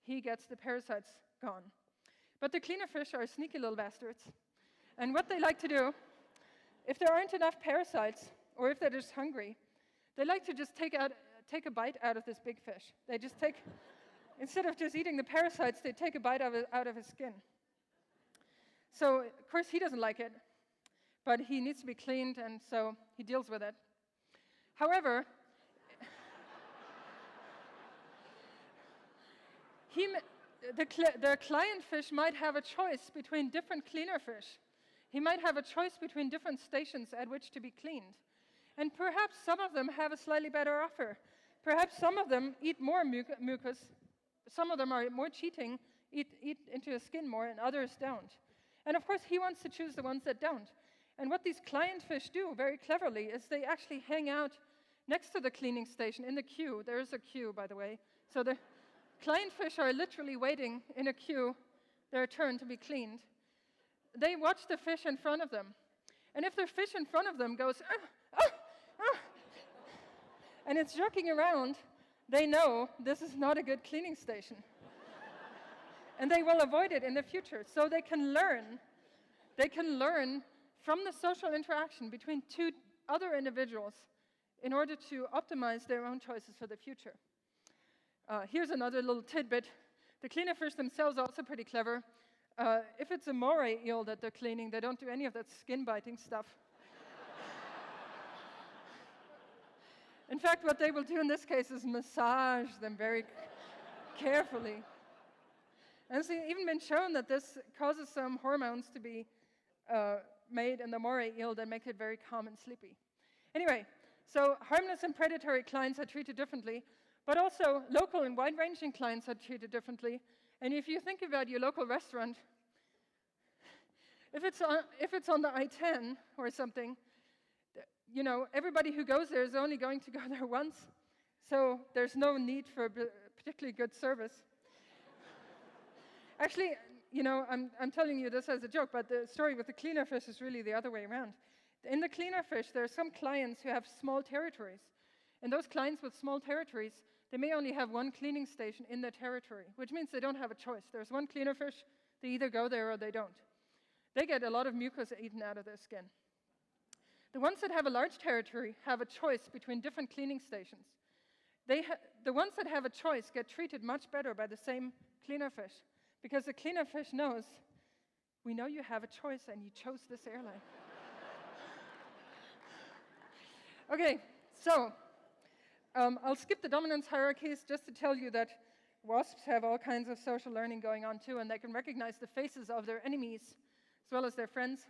he gets the parasites gone. But the cleaner fish are sneaky little bastards. And what they like to do, if there aren't enough parasites, or if they're just hungry, they like to just take a bite out of this big fish. They just take, instead of just eating the parasites, they take a bite out of his skin. So, of course, he doesn't like it, but he needs to be cleaned, and so he deals with it. However, the client fish might have a choice between different cleaner fish. He might have a choice between different stations at which to be cleaned. And perhaps some of them have a slightly better offer. Perhaps some of them eat more mucus. Some of them are more cheating, eat into the skin more, and others don't. And of course, he wants to choose the ones that don't. And what these client fish do very cleverly is they actually hang out next to the cleaning station in the queue. There is a queue, by the way. So the client fish are literally waiting in a queue, their turn to be cleaned. They watch the fish in front of them. And if the fish in front of them goes, and it's jerking around, they know this is not a good cleaning station. And they will avoid it in the future. So they can learn from the social interaction between two other individuals in order to optimize their own choices for the future. Here's another little tidbit. The cleaner fish themselves are also pretty clever. If it's a moray eel that they're cleaning, they don't do any of that skin-biting stuff. In fact, what they will do in this case is massage them very carefully. And it's even been shown that this causes some hormones to be made in the moray eel that make it very calm and sleepy. Anyway, so harmless and predatory clients are treated differently, but also local and wide-ranging clients are treated differently. And if you think about your local restaurant, if it's on the I-10 or something, you know, everybody who goes there is only going to go there once, so there's no need for particularly good service. Actually, you know, I'm telling you this as a joke, but the story with the cleaner fish is really the other way around. In the cleaner fish, there are some clients who have small territories. And those clients with small territories, they may only have one cleaning station in their territory, which means they don't have a choice. There's one cleaner fish, they either go there or they don't. They get a lot of mucus eaten out of their skin. The ones that have a large territory have a choice between different cleaning stations. The ones that have a choice get treated much better by the same cleaner fish, because the cleaner fish knows, we know you have a choice and you chose this airline. Okay, so I'll skip the dominance hierarchies just to tell you that wasps have all kinds of social learning going on too, and they can recognize the faces of their enemies as well as their friends.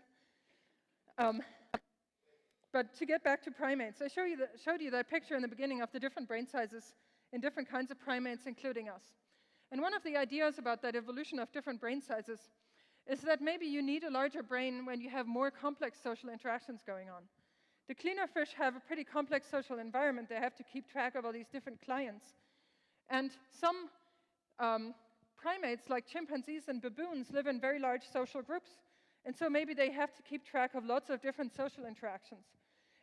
But to get back to primates, I showed you that picture in the beginning of the different brain sizes in different kinds of primates, including us. And one of the ideas about that evolution of different brain sizes is that maybe you need a larger brain when you have more complex social interactions going on. The cleaner fish have a pretty complex social environment. They have to keep track of all these different clients. And some primates, like chimpanzees and baboons, live in very large social groups. And so maybe they have to keep track of lots of different social interactions.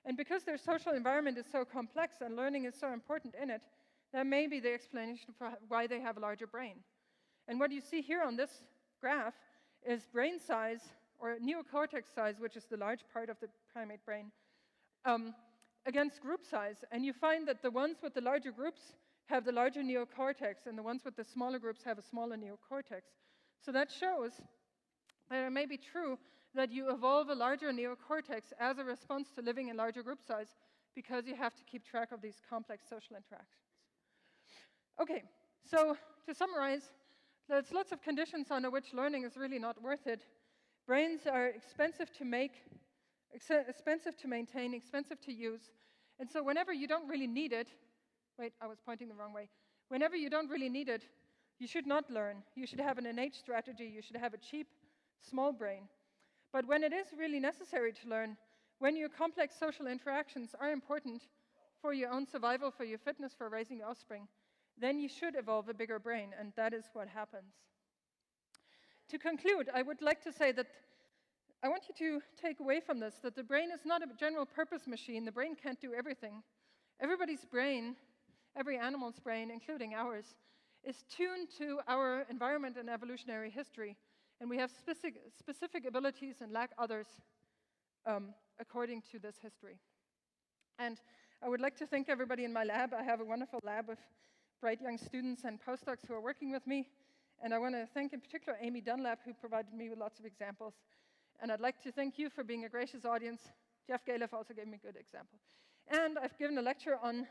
And because their social environment is so complex and learning is so important in it, that may be the explanation for why they have a larger brain. And what you see here on this graph is brain size, or neocortex size, which is the large part of the primate brain, against group size. And you find that the ones with the larger groups have the larger neocortex, and the ones with the smaller groups have a smaller neocortex. So that shows that it may be true that you evolve a larger neocortex as a response to living in larger group size, because you have to keep track of these complex social interactions. Okay, so to summarize, there's lots of conditions under which learning is really not worth it. Brains are expensive to make, expensive to maintain, expensive to use. And so whenever you don't really need it, wait, I was pointing the wrong way. Whenever you don't really need it, you should not learn. You should have an innate strategy. You should have a cheap, small brain. But when it is really necessary to learn, when your complex social interactions are important for your own survival, for your fitness, for raising your offspring, then you should evolve a bigger brain, and that is what happens. To conclude, I would like to say that I want you to take away from this that the brain is not a general purpose machine. The brain can't do everything. Everybody's brain, every animal's brain, including ours, is tuned to our environment and evolutionary history, and we have specific abilities and lack others according to this history. And I would like to thank everybody in my lab. I have a wonderful lab of bright young students and postdocs who are working with me. And I want to thank in particular Amy Dunlap, who provided me with lots of examples. And I'd like to thank you for being a gracious audience. Jeff Galiff also gave me a good example. And I've given a lecture on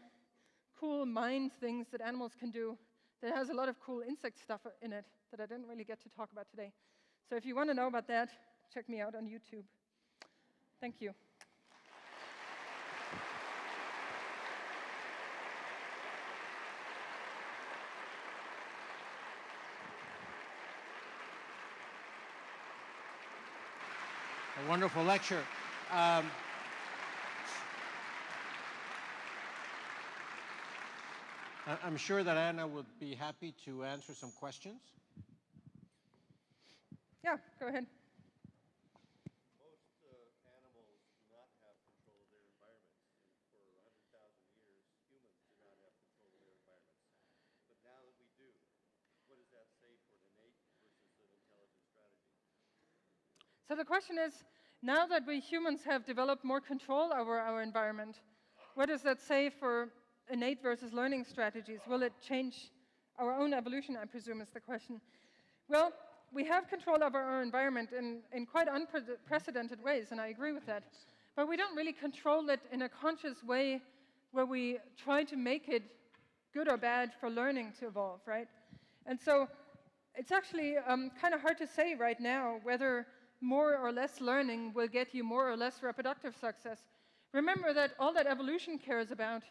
cool mind things that animals can do that has a lot of cool insect stuff in it that I didn't really get to talk about today. So if you want to know about that, check me out on YouTube. Thank you. A wonderful lecture. I'm sure that Anna would be happy to answer some questions. Yeah, go ahead. Most animals do not have control of their environments. And for 100,000 years, humans did not have control of their environments. But now that we do, what does that say for an innate versus an intelligent strategy? So the question is, now that we humans have developed more control over our environment, what does that say for innate versus learning strategies? Will it change our own evolution, I presume, is the question. Well, we have control over our environment in quite unprecedented ways, and I agree with that. But we don't really control it in a conscious way where we try to make it good or bad for learning to evolve, right? And so it's actually kind of hard to say right now whether more or less learning will get you more or less reproductive success. Remember that all that evolution cares about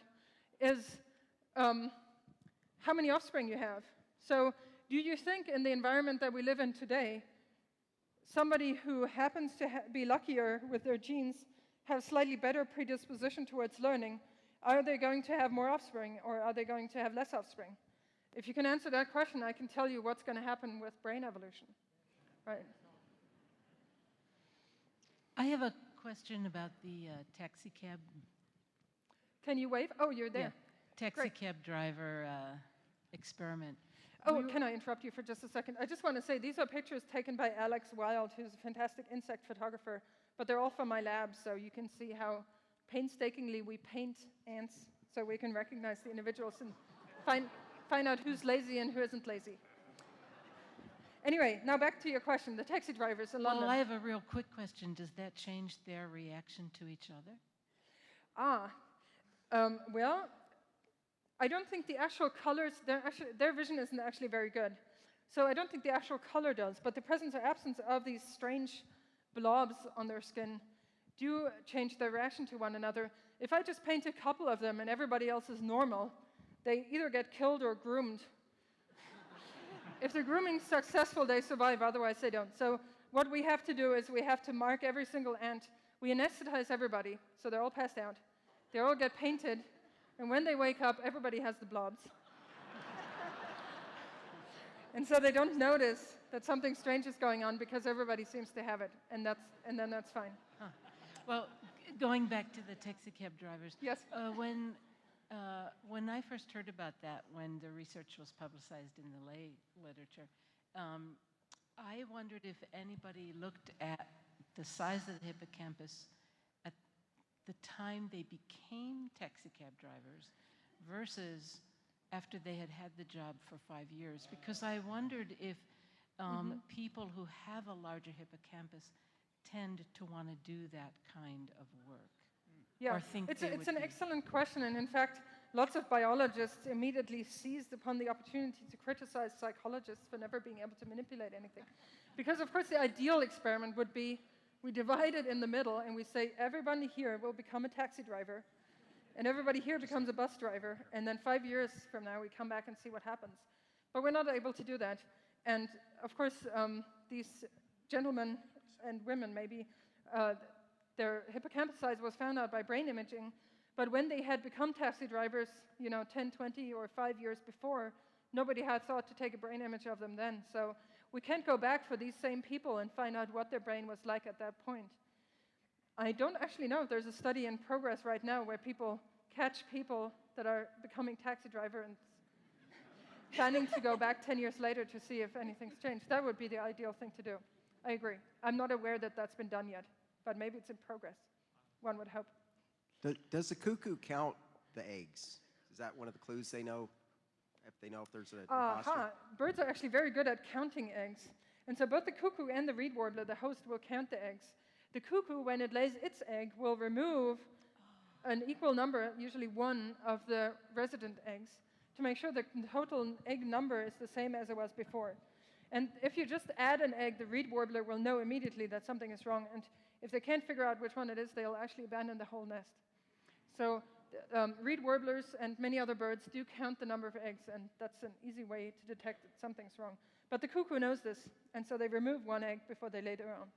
is how many offspring you have. So do you think in the environment that we live in today, somebody who happens to be luckier with their genes have slightly better predisposition towards learning, are they going to have more offspring or are they going to have less offspring? If you can answer that question, I can tell you what's going to happen with brain evolution. Right. I have a question about the taxi cab. Can you wave? Oh, you're there. Yeah. Taxi cab driver experiment. Oh, can I interrupt you for just a second? I just want to say these are pictures taken by Alex Wild, who's a fantastic insect photographer, but they're all from my lab, so you can see how painstakingly we paint ants so we can recognize the individuals and find out who's lazy and who isn't lazy. Anyway, now back to your question, the taxi drivers in London. Well, I have a real quick question. Does that change their reaction to each other? Well, I don't think the actual colors, their vision isn't actually very good. So I don't think the actual color does, but the presence or absence of these strange blobs on their skin do change their reaction to one another. If I just paint a couple of them and everybody else is normal, they either get killed or groomed. If the grooming's successful, they survive, otherwise they don't. So what we have to do is we have to mark every single ant. We anesthetize everybody, so they're all passed out. They all get painted, and when they wake up, everybody has the blobs. And so they don't notice that something strange is going on because everybody seems to have it, and then that's fine. Huh. Well, going back to the taxi cab drivers. Yes. When I first heard about that, when the research was publicized in the lay literature, I wondered if anybody looked at the size of the hippocampus at the time they became taxi cab drivers versus after they had had the job for 5 years. Because I wondered if people who have a larger hippocampus tend to want to do that kind of work. Yeah, or think it's an excellent question, and in fact, lots of biologists immediately seized upon the opportunity to criticize psychologists for never being able to manipulate anything. Because of course the ideal experiment would be we divide it in the middle and we say everybody here will become a taxi driver and everybody here becomes a bus driver, and then 5 years from now we come back and see what happens. But we're not able to do that. And of course, these gentlemen and women maybe, their hippocampus size was found out by brain imaging, but when they had become taxi drivers, 10, 20, or 5 years before, nobody had thought to take a brain image of them then. So we can't go back for these same people and find out what their brain was like at that point. I don't actually know if there's a study in progress right now where people catch people that are becoming taxi driver and planning to go back 10 years later to see if anything's changed. That would be the ideal thing to do. I agree. I'm not aware that that's been done yet, but maybe it's in progress. One would hope. Does the cuckoo count the eggs? Is that one of the clues they know? If they know if there's an imposter? Birds are actually very good at counting eggs. And so both the cuckoo and the reed warbler, the host, will count the eggs. The cuckoo, when it lays its egg, will remove an equal number, usually one, of the resident eggs to make sure the total egg number is the same as it was before. And if you just add an egg, the reed warbler will know immediately that something is wrong. And if they can't figure out which one it is, they'll actually abandon the whole nest. So reed warblers and many other birds do count the number of eggs, and that's an easy way to detect that something's wrong. But the cuckoo knows this, and so they remove one egg before they lay their own.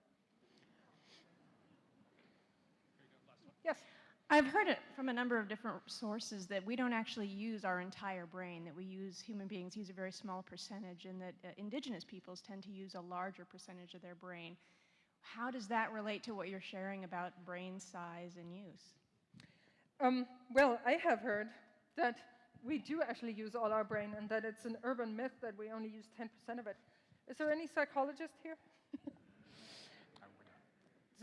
Yes? I've heard it from a number of different sources that we don't actually use our entire brain, that human beings use a very small percentage, and that indigenous peoples tend to use a larger percentage of their brain. How does that relate to what you're sharing about brain size and use? Well, I have heard that we do actually use all our brain, and that it's an urban myth that we only use 10% of it. Is there any psychologist here? Does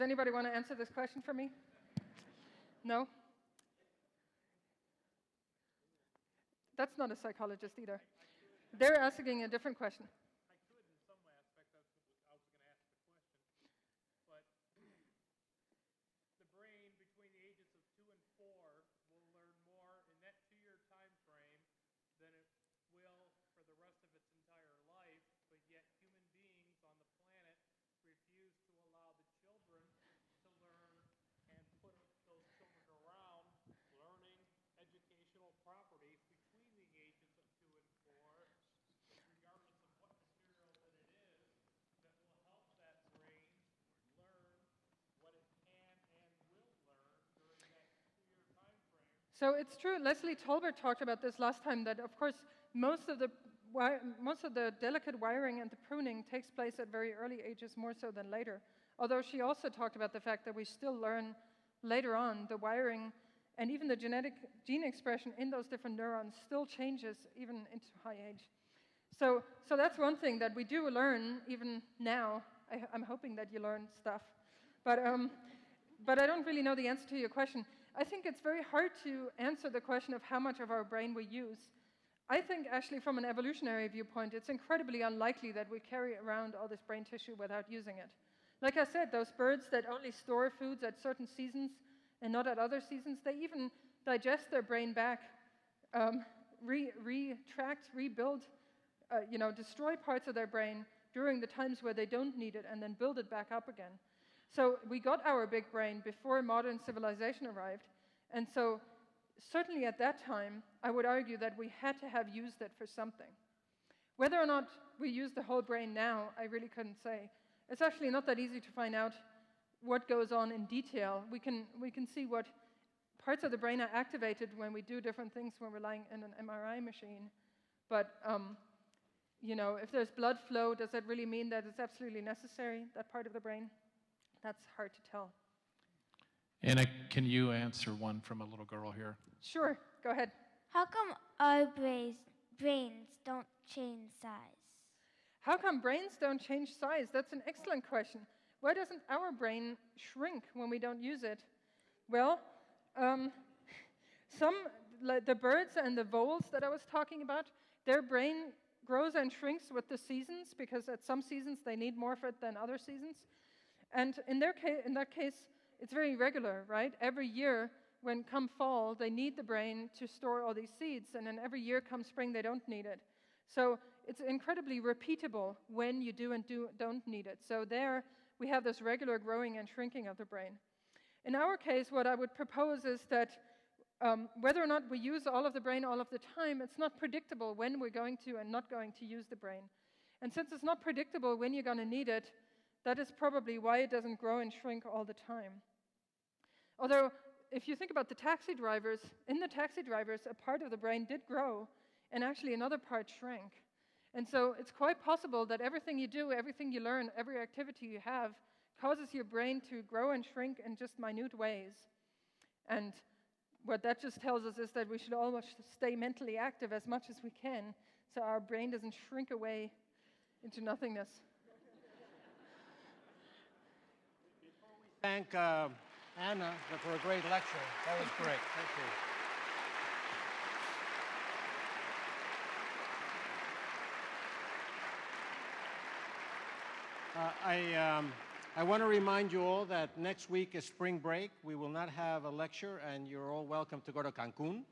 anybody want to answer this question for me? No? That's not a psychologist either. They're asking a different question. I could in some aspect. I was going to ask the question. But the brain between the ages of 2 and 4 will learn more So it's true, Leslie Tolbert talked about this last time, that of course most of the delicate wiring and the pruning takes place at very early ages, more so than later. Although she also talked about the fact that we still learn later on the wiring and even the genetic gene expression in those different neurons still changes even into high age. So that's one thing that we do learn even now. I'm hoping that you learn stuff. But I don't really know the answer to your question. I think it's very hard to answer the question of how much of our brain we use. I think actually from an evolutionary viewpoint, it's incredibly unlikely that we carry around all this brain tissue without using it. Like I said, those birds that only store foods at certain seasons and not at other seasons, they even digest their brain back, retract, rebuild, destroy parts of their brain during the times where they don't need it and then build it back up again. So we got our big brain before modern civilization arrived. And so certainly at that time, I would argue that we had to have used it for something. Whether or not we use the whole brain now, I really couldn't say. It's actually not that easy to find out what goes on in detail. We can see what parts of the brain are activated when we do different things when we're lying in an MRI machine. But if there's blood flow, does that really mean that it's absolutely necessary, that part of the brain? That's hard to tell. Anna, can you answer one from a little girl here? Sure, go ahead. How come our brains don't change size? How come brains don't change size? That's an excellent question. Why doesn't our brain shrink when we don't use it? Well, like the birds and the voles that I was talking about, their brain grows and shrinks with the seasons because at some seasons they need more of it than other seasons. And in that case, it's very regular, right? Every year, when come fall, they need the brain to store all these seeds, and then every year come spring, they don't need it. So it's incredibly repeatable when you do and don't need it. So there, we have this regular growing and shrinking of the brain. In our case, what I would propose is that whether or not we use all of the brain all of the time, it's not predictable when we're going to and not going to use the brain. And since it's not predictable when you're going to need it, that is probably why it doesn't grow and shrink all the time. Although, if you think about the taxi drivers, in the taxi drivers, a part of the brain did grow, and actually another part shrank. And so it's quite possible that everything you do, everything you learn, every activity you have, causes your brain to grow and shrink in just minute ways. And what that just tells us is that we should almost stay mentally active as much as we can, so our brain doesn't shrink away into nothingness. Thank Anna for a great lecture. That was great. Thank you. I want to remind you all that next week is spring break. We will not have a lecture, and you're all welcome to go to Cancun.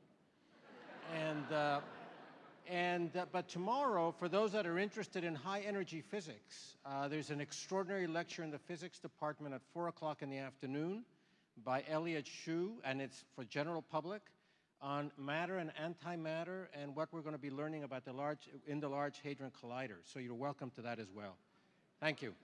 But tomorrow, for those that are interested in high-energy physics, there's an extraordinary lecture in the physics department at 4 o'clock in the afternoon by Elliot Shue, and it's for general public, on matter and antimatter and what we're going to be learning about the Large Hadron Collider. So you're welcome to that as well. Thank you.